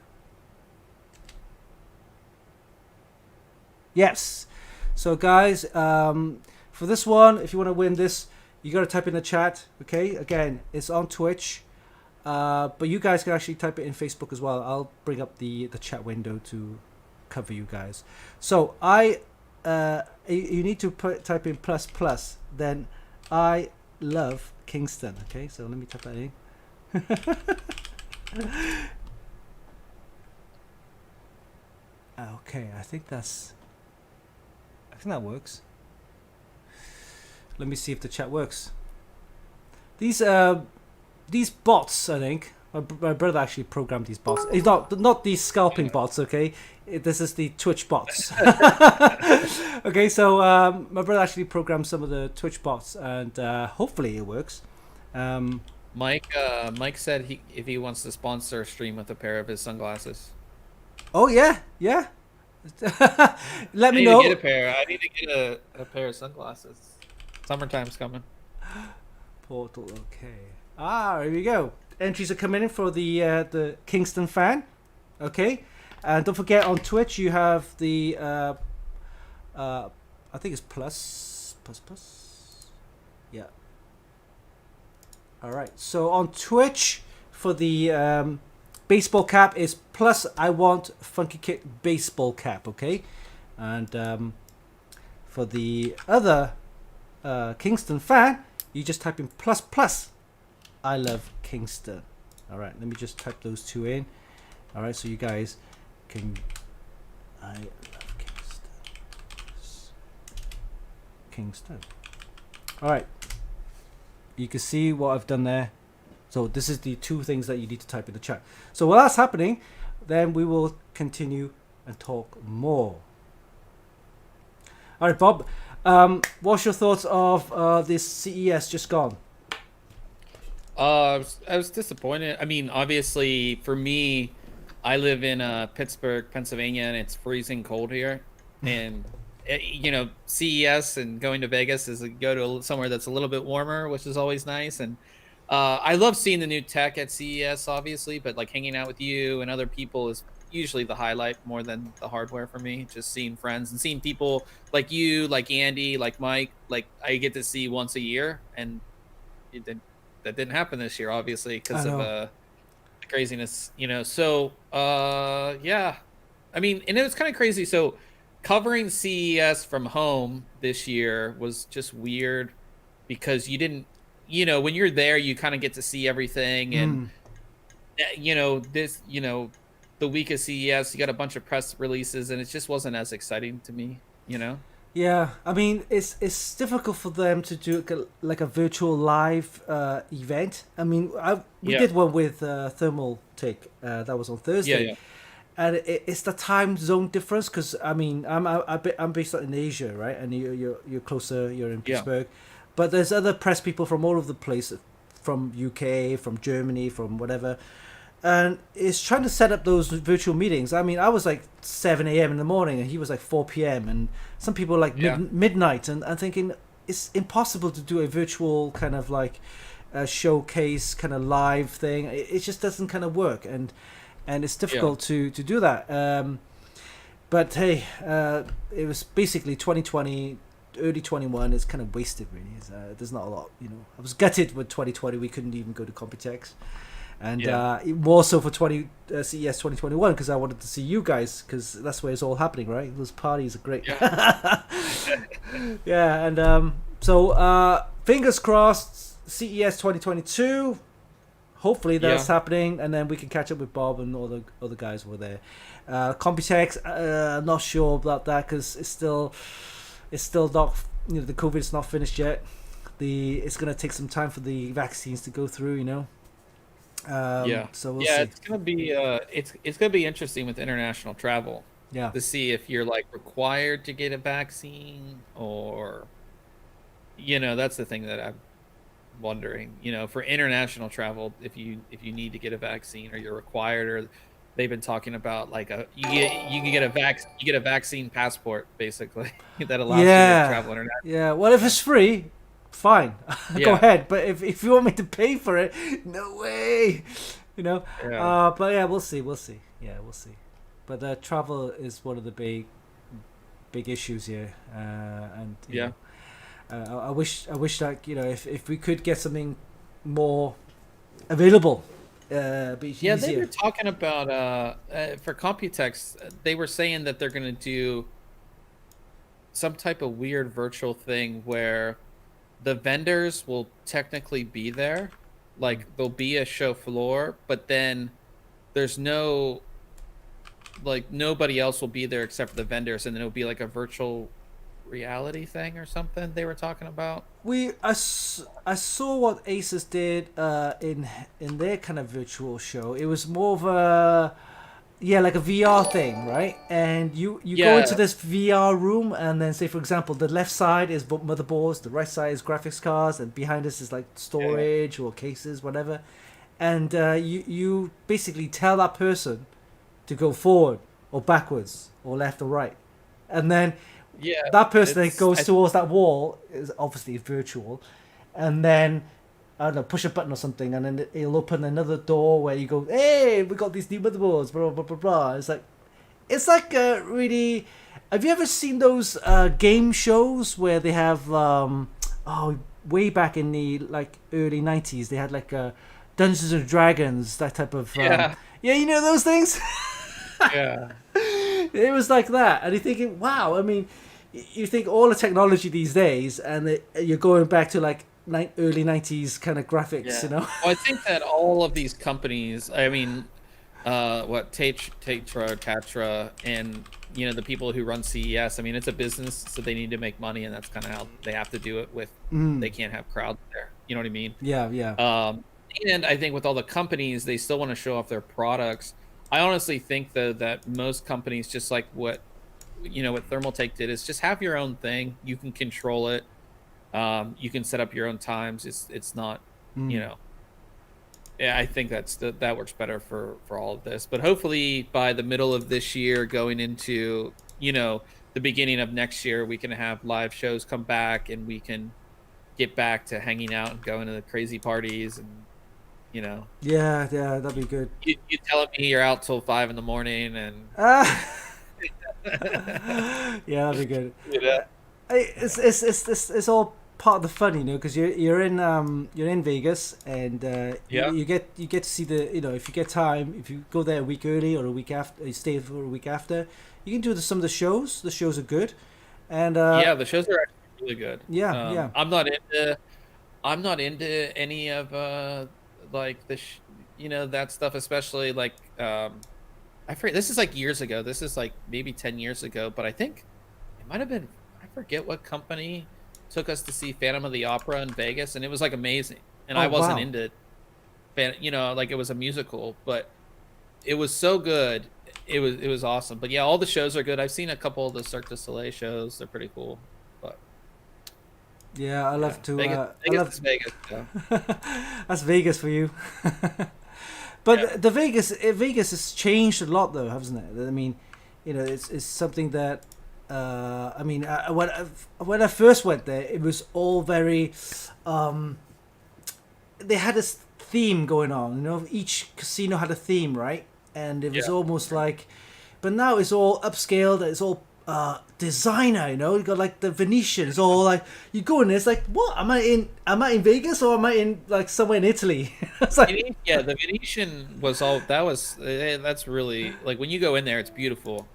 Yes. So guys, for this one, if you want to win this, you got to type in the chat. Okay, again, it's on Twitch, but you guys can actually type it in Facebook as well. I'll bring up the chat window to cover you guys. So you need to type in ++. Then I love Kingston. Okay, so let me type that in. Okay, I think that works. Let me see if the chat works. These bots, I think. My brother actually programmed these bots. It's not these scalping bots, okay? This is the Twitch bots. Okay, so my brother actually programmed some of the Twitch bots, and hopefully it works. Mike said if he wants to sponsor a stream with a pair of his sunglasses. Oh yeah. Let me know. I need to get a pair of sunglasses. Summertime's coming. Portal, okay. Here we go. Entries are coming in for the Kingston fan. Okay, and don't forget on Twitch you have the I think it's ++. Yeah. All right. So on Twitch for the baseball cap is +I want Funkykit baseball cap. Okay, and for the other Kingston fan, you just type in ++. I love Kingston. All right, let me just type those two in. All right, so you guys can. I love Kingston. All right. You can see what I've done there. So this is the 2 things that you need to type in the chat. So while that's happening, then we will continue and talk more. All right, Bob. What's your thoughts of this CES just gone? I was disappointed. I mean, obviously, for me, I live in Pittsburgh, Pennsylvania, and it's freezing cold here. And CES and going to Vegas is go to somewhere that's a little bit warmer, which is always nice. And I love seeing the new tech at CES, obviously, but like hanging out with you and other people is usually the highlight more than the hardware for me. Just seeing friends and seeing people like you, like Andy, like Mike, like I get to see once a year, and that didn't happen this year, obviously, because of craziness, So yeah, I mean, and it was kind of crazy. So covering CES from home this year was just weird because you didn't, when you're there, you kind of get to see everything, and the week of CES, you got a bunch of press releases, and it just wasn't as exciting to me, Yeah, I mean, it's difficult for them to do like a virtual live event. I mean, we did one with Thermal Take that was on Thursday. Yeah. And it's the time zone difference, because I mean, I'm based out in Asia, right? And you're closer, you're in Pittsburgh, but there's other press people from all over the place, from UK, from Germany, from whatever. And it's trying to set up those virtual meetings. I mean, I was like 7 a.m. in the morning, and he was like 4 p.m. And some people like midnight. And I'm thinking it's impossible to do a virtual kind of like showcase kind of live thing. It just doesn't kind of work, and it's difficult to do that. But hey, it was basically 2020, early 21. It's kind of wasted, really. There's not a lot, I was gutted with 2020. We couldn't even go to Computex. And more so for CES 2021, because I wanted to see you guys, because that's where it's all happening, right? Those parties are great. Yeah, and so fingers crossed, CES 2022. Hopefully that's happening, and then we can catch up with Bob and all the other guys over there. Computex, I'm not sure about that, because it's still not, the COVID's not finished yet. It's going to take some time for the vaccines to go through, So we'll see. It's gonna be it's gonna be interesting with international travel. Yeah. To see if you're like required to get a vaccine, or that's the thing that I'm wondering. For international travel, if you need to get a vaccine, or you're required, or they've been talking about like you get a vaccine passport, basically, that allows you to travel internationally. Yeah. Well, if it's free, fine, go ahead. But if you want me to pay for it, no way. But yeah, we'll see. Yeah, we'll see. But travel is one of the big issues here, and I wish like if we could get something more available. But easier. They were talking about for Computex, they were saying that they're gonna do some type of weird virtual thing where the vendors will technically be there, like there'll be a show floor, but then there's nobody else will be there except for the vendors, and then it'll be like a virtual reality thing or something they were talking about. I saw what Asus did in their kind of virtual show. It was more of a like a VR thing, right? And you go into this VR room, and then say, for example, the left side is motherboards, the right side is graphics cards, and behind us is like storage or cases, whatever. And you basically tell that person to go forward or backwards or left or right, and then that person that goes towards that wall is obviously virtual, and then I don't know, push a button or something, and then it'll open another door where you go, hey, we got these new motherboards, blah blah blah blah. It's like really. Have you ever seen those game shows where they have way back in the like early 90s, they had like Dungeons and Dragons, that type of those things. It was like that, and you're thinking, wow. I mean, you think all the technology these days, and you're going back to like early 90s kind of graphics, Well, I think that all of these companies, I mean, Tatra, and you know, the people who run CES. I mean, it's a business, so they need to make money, and that's kind of how they have to do it. With they can't have crowds there. You know what I mean? Yeah, yeah. And I think with all the companies, they still want to show off their products. I honestly think though that most companies, just like what Thermaltake did, is just have your own thing. You can control it. You can set up your own times. It's not, you know. Yeah, I think that works better for all of this. But hopefully by the middle of this year, going into the beginning of next year, we can have live shows come back, and we can get back to hanging out and going to the crazy parties, and Yeah, that'd be good. You telling me you're out till 5 a.m, and Yeah, that'd be good. Yeah. It's all part of the fun, because you're in Vegas, and you get to see the if you get time, if you go there a week early or a week after, you stay for a week after, you can do some of the shows. The shows are good, and yeah, the shows are actually really good. Yeah. I'm not into any of like that stuff, especially like I forget, this is like years ago. This is like maybe 10 years ago, but I think it might have been, I forget what company took us to see Phantom of the Opera in Vegas, and it was like amazing. And I wasn't into like it was a musical, but it was so good. It was awesome. But yeah, all the shows are good. I've seen a couple of the Cirque du Soleil shows. They're pretty cool. But yeah, I love to Vegas is Vegas. So. That's Vegas for you. But the Vegas has changed a lot, though, hasn't it? I mean, it's something that when I first went there, it was all very they had this theme going on. Each casino had a theme, right? And it was almost like, but now it's all upscaled. It's all designer, you got like the Venetian. It's all like, you go in there, it's like, what am I in Vegas, or am I in like somewhere in Italy? It's like, yeah, the Venetian was that's really, like, when you go in there, it's beautiful.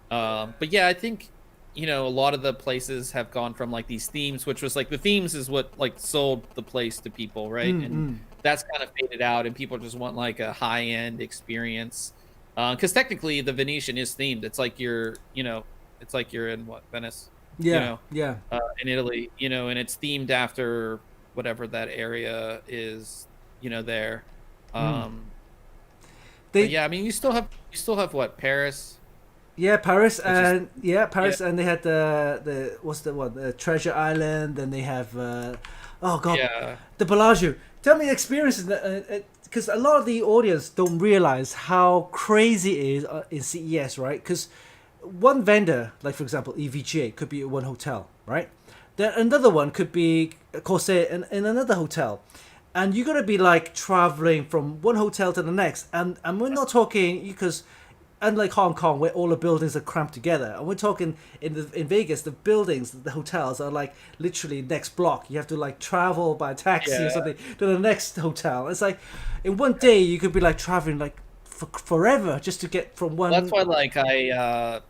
But yeah, I think a lot of the places have gone from like these themes, which was like, the themes is what like sold the place to people, right? And that's kind of faded out, and people just want like a high-end experience, because technically the Venetian is themed. It's like it's like you're in Venice, in Italy, and it's themed after whatever that area is, there. But yeah, I mean, you still have what, Paris? Yeah, Paris, and and they had the what's the one, the Treasure Island, and they have the Bellagio. Tell me experiences, because a lot of the audience don't realize how crazy it is in CES, right? Because one vendor, like for example EVGA, could be at one hotel, right? Then another one could be Corsair in another hotel, and you're gonna be like traveling from one hotel to the next, and we're not talking, because unlike Hong Kong, where all the buildings are cramped together, and we're talking in Vegas, the buildings, the hotels are like literally next block. You have to like travel by taxi or something to the next hotel. It's like in one day you could be like traveling like for forever just to get from one. That's why, like, I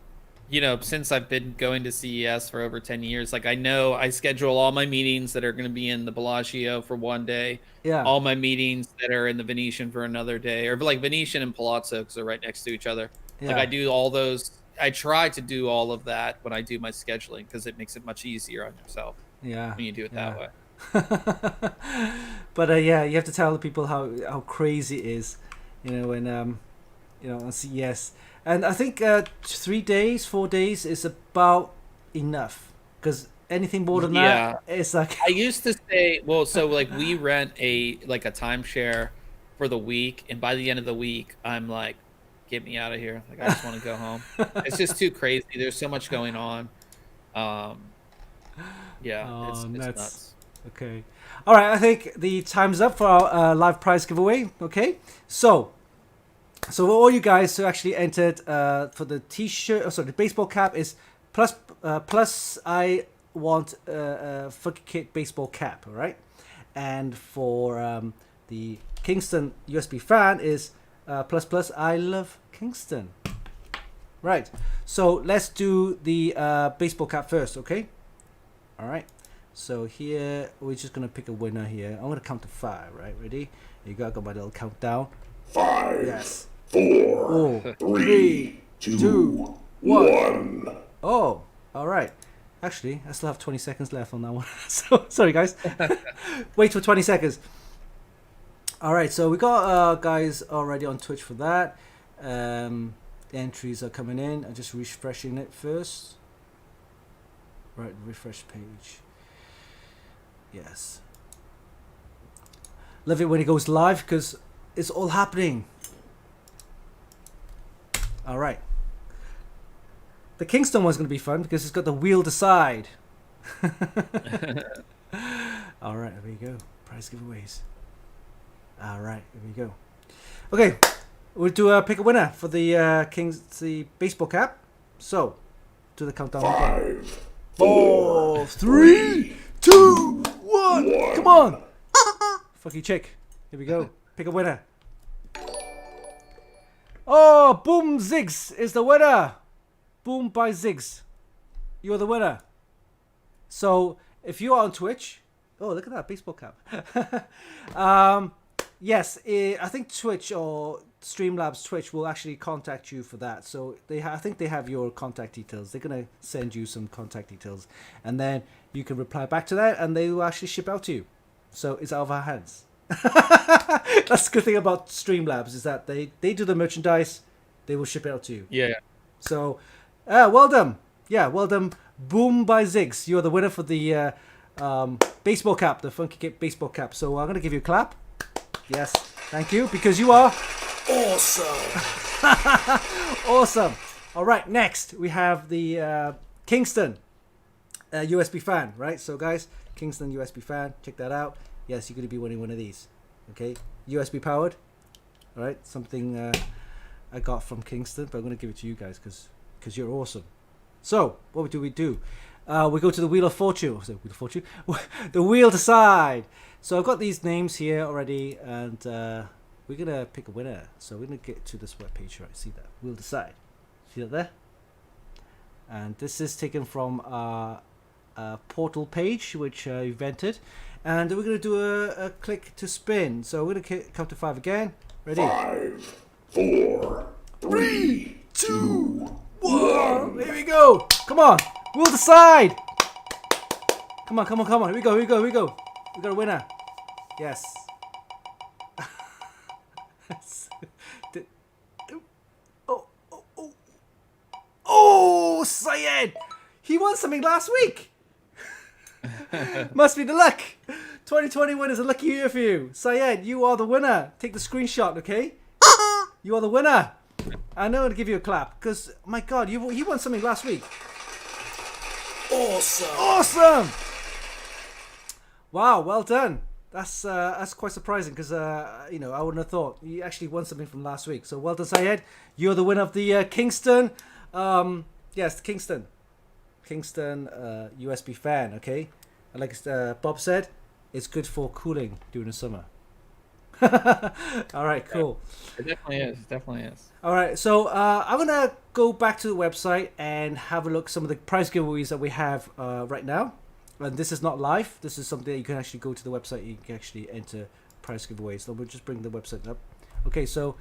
since I've been going to CES for over 10 years, like, I know I schedule all my meetings that are going to be in the Bellagio for one day. Yeah. All my meetings that are in the Venetian for another day, or like Venetian and Palazzo, because they're right next to each other. Yeah. Like, I do all those. I try to do all of that when I do my scheduling, because it makes it much easier on yourself. Yeah. When you do it that way. But you have to tell the people how crazy it is, when on CES. And I think 3 days, 4 days is about enough, because anything more than that, it's like. I used to say, well, so like we rent a timeshare for the week, and by the end of the week, I'm like, get me out of here. Like, I just want to go home. It's just too crazy. There's so much going on. It's nuts. Okay. All right. I think the time's up for our live prize giveaway. Okay. So all you guys who actually entered for the T-shirt, the baseball cap is plus I want a Funkykit baseball cap, all right? And for the Kingston USB fan is plus I love Kingston. Right. So let's do the baseball cap first, okay? All right. So here we're just gonna pick a winner here. I'm gonna count to 5, right? Ready? You got my little countdown. 5. Yes. 4, 3, 2, 1. Oh, all right. Actually, I still have 20 seconds left on that one. So sorry, guys. Wait for 20 seconds. All right, so we got guys already on Twitch for that. The entries are coming in. I'm just refreshing it first. Right, refresh page. Yes. Love it when it goes live because it's all happening. All right. The Kingston one's going to be fun because it's got the wheel to side. All right, there we go. Prize giveaways. All right, there we go. Okay, we'll do pick a winner for the the baseball cap. So, do the countdown again. 5, 4, 3, 2, 1. Come on. Fucky chick. Here we go. Pick a winner. Oh, Boom Ziggs is the winner. Boom by Ziggs. You're the winner. So, if you are on Twitch, oh, look at that baseball cap. Yes, I think Twitch or Streamlabs Twitch will actually contact you for that. So I think they have your contact details. They're gonna send you some contact details, and then you can reply back to that, and they will actually ship out to you. So it's out of our hands. That's the good thing about Streamlabs is that they do the merchandise, they will ship it out to you. Yeah. So, well done. Yeah, well done. Boom by Ziggs. You're the winner for the baseball cap, the Funkykit baseball cap. So I'm gonna give you a clap. Yes, thank you, because you are awesome. awesome. All right, next we have the Kingston USB fan, right? So guys, Kingston USB fan, check that out. Yes, you're going to be winning one of these. Okay, USB powered. All right, something I got from Kingston, but I'm going to give it to you guys because you're awesome. So what do? We go to the Wheel of Fortune. Wheel of Fortune? The wheel to side. So I've got these names here already, and we're going to pick a winner. So we're going to get to this web page, right? See that? Wheel to side. See that there? And this is taken from our portal page, which I invented. And we're going to do a click to spin. So we're going to count to 5 again. Ready? 5, 4, 3, 2, 1. Here we go. Come on. Wheel to side. Come on, come on, come on. Here we go, here we go, here we go. We got a winner. Yes. Oh, Syed! He won something last week. Must be the luck. 2021 is a lucky year for you. Syed, you are the winner. Take the screenshot, okay? You are the winner. I know I'm going to give you a clap because, my God, you won something last week. Awesome. Awesome. Wow, well done. That's quite surprising because I wouldn't have thought you actually won something from last week. So well done, Syed. You're the winner of the Kingston. Yes, Kingston USB fan. Okay, and like Bob said, it's good for cooling during the summer. All right, cool. It definitely is. Definitely is. All right, so I'm gonna go back to the website and have a look at some of the prize giveaways that we have right now. And this is not live. This is something that you can actually go to the website. You can actually enter prize giveaways. So we'll just bring the website up. Okay, so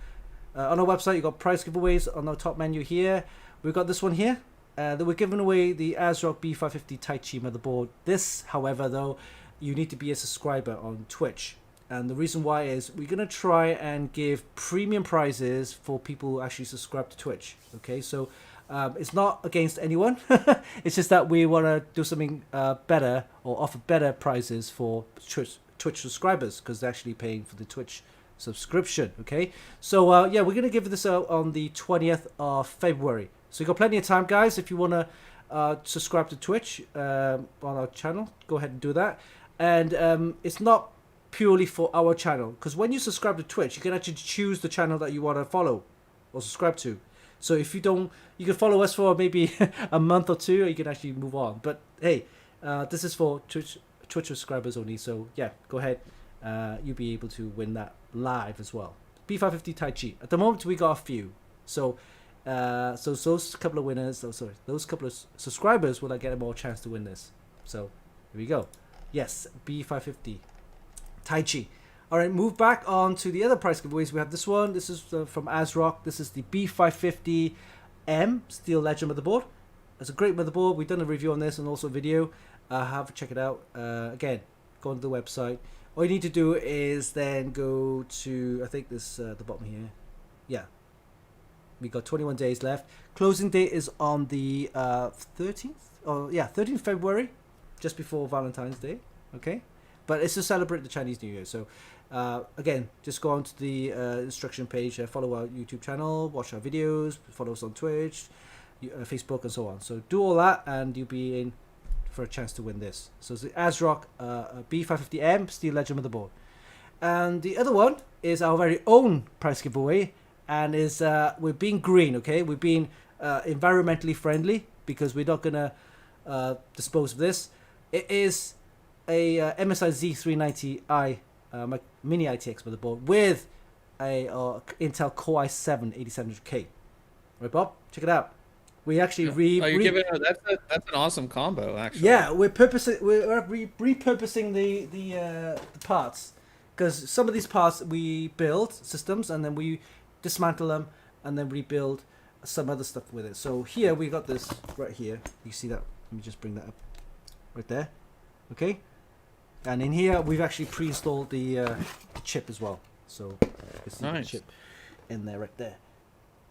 on our website, you got prize giveaways on our top menu here. We've got this one here. That we're giving away the ASRock B550 Tai Chi motherboard. This, however, though, you need to be a subscriber on Twitch. And the reason why is we're going to try and give premium prizes for people who actually subscribe to Twitch. Okay, so it's not against anyone. It's just that we want to do something better or offer better prizes for Twitch subscribers because they're actually paying for the Twitch subscription. Okay, so yeah, we're going to give this out on the 20th of February. So you've got plenty of time, guys. If you want to subscribe to Twitch on our channel, go ahead and do that. And it's not purely for our channel because when you subscribe to Twitch, you can actually choose the channel that you want to follow or subscribe to. So if you don't, you can follow us for maybe a month or two, or you can actually move on. But hey, this is for Twitch subscribers only. So yeah, go ahead. You'll be able to win that live as well. B550 Tai Chi. At the moment, we got a few. So those couple of winners, those couple of subscribers will get a more chance to win this. So here we go. Yes, B550 Tai Chi. All right, move back on to the other prize giveaways. We have this one. This is from ASRock. This is the B550 550M Steel Legend motherboard. It's a great motherboard. We've done a review on this and also a video. Have check it out. Again, go onto the website. All you need to do is then go to, I think this the bottom here. Yeah. We got 21 days left. Closing date is on the 13th. Oh yeah, 13th February, just before Valentine's Day. Okay, but it's to celebrate the Chinese New Year. So again, just go onto the instruction page, follow our YouTube channel, watch our videos, follow us on Twitch, Facebook, and so on. So do all that, and you'll be in for a chance to win this. So it's the ASRock B550M Steel Legend motherboard. And the other one is our very own prize giveaway, and is we're being green, okay? We're being environmentally friendly because we're not gonna dispose of this. It is a MSI Z390i mini ITX motherboard with a Intel Core i7 8700K. Right, Bob? Check it out. We actually that's an awesome combo, actually. Yeah, we're repurposing the parts, because some of these parts we build systems and then we dismantle them and then rebuild some other stuff with it. So here we got this right here. You see that? Let me just bring that up right there. Okay, and in here we've actually pre-installed the chip as well. So you see the chip in there right there.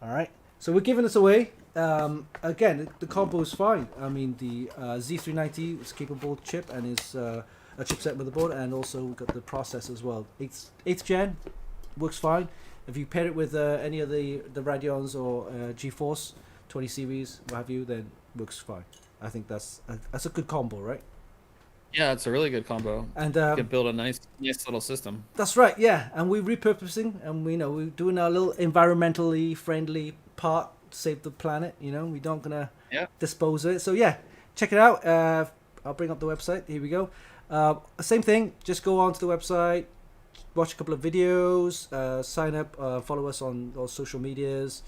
All right. So we're giving this away. Again, the combo is fine. I mean, the Z390 is capable chip and is a chipset motherboard, and also we've got the processor as well. 8th gen works fine. If you pair it with any of the Radeons or GeForce 20 series, what have you, then works fine. I think that's a good combo, right? Yeah, it's a really good combo. And you can build a nice little system. That's right, yeah. And we're repurposing, and we're doing our little environmentally friendly part to save the planet. We don't gonna dispose of it. So yeah, check it out. I'll bring up the website. Here we go. Same thing. Just go onto the website, watch a couple of videos, sign up, follow us on all social medias.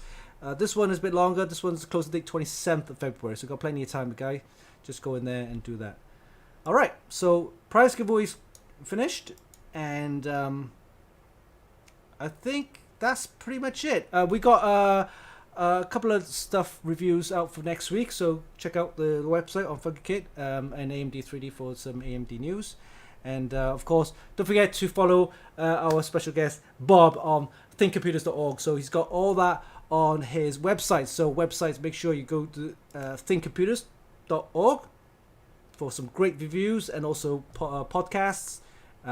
This one is a bit longer. This one's closing date 27th of February, so we've got plenty of time, guy. Just go in there and do that. All right, so prize giveaways finished, and I think that's pretty much it. We got a couple of stuff reviews out for next week, so check out the website on Funkykit and AMD 3D for some AMD news. And of course, don't forget to follow our special guest Bob on thinkcomputers.org. So he's got all that on his website. So websites, make sure you go to thinkcomputers.org for some great reviews and also podcasts,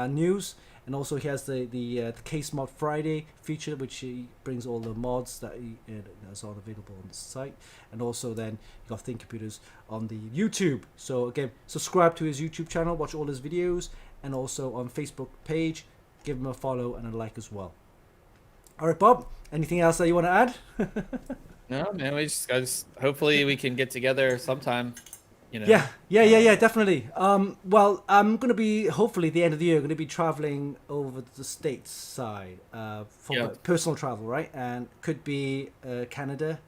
news. And also he has the Case Mod Friday feature, which he brings all the mods that's all available on the site. And also then you got Think Computers on the YouTube. So again, subscribe to his YouTube channel, watch all his videos, and also on Facebook page, give him a follow and a like as well. All right, Bob, anything else that you want to add? No, man, we just hopefully we can get together sometime. Yeah, definitely. Well, I'm gonna be hopefully the end of the year. Gonna be traveling over the States side for personal travel, right? And could be Canada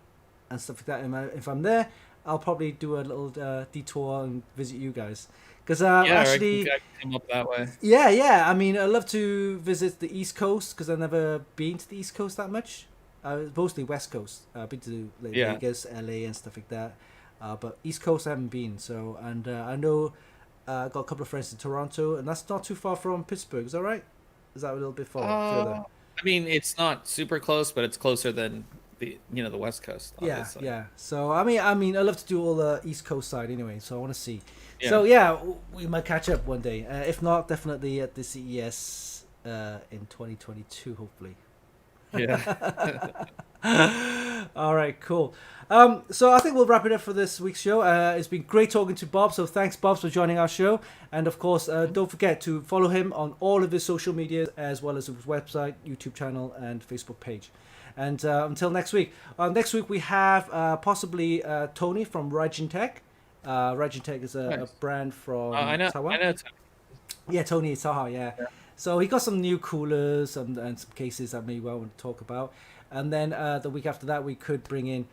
and stuff like that. If I'm there, I'll probably do a little detour and visit you guys. Because actually, I can come up that way. Yeah. I mean, I love to visit the East Coast because I've never been to the East Coast that much. Mostly West Coast. I've been to Vegas, LA, and stuff like that. But East Coast I haven't been, so I know I got a couple of friends in Toronto, and that's not too far from Pittsburgh. Is that right? Is that a little bit further? I mean, it's not super close, but it's closer than the West Coast. Obviously. Yeah. So I mean, I love to do all the East Coast side anyway. So I want to see. Yeah. So yeah, we might catch up one day. If not, definitely at the CES in 2022, hopefully. Yeah. All right, cool. So I think we'll wrap it up for this week's show. It's been great talking to Bob, so thanks, Bob, for joining our show. And of course, don't forget to follow him on all of his social media, as well as his website, YouTube channel, and Facebook page. And until next week. Next week we have possibly Tony from Raijin Tech. Raijin Tech is a brand from Taiwan. I know. Yeah, Tony Saha, yeah. So he got some new coolers and some cases that may well want to talk about. And then the week after that, we could bring in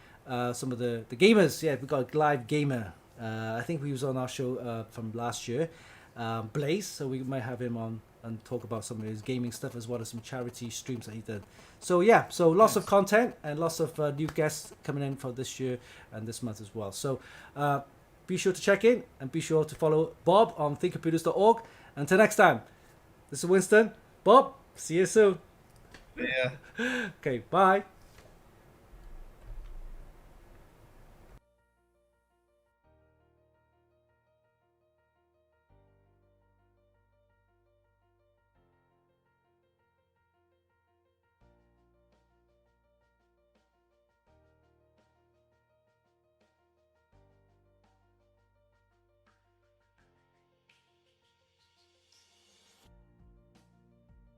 some of the gamers. Yeah, we got a live gamer. I think he was on our show from last year, Blaze. So we might have him on and talk about some of his gaming stuff as well as some charity streams that he did. So yeah, so lots of content and lots of new guests coming in for this year and this month as well. So be sure to check in and be sure to follow Bob on thinkcomputers.org. Until next time, this is Winston. Bob, see you soon. Yeah. Okay, bye.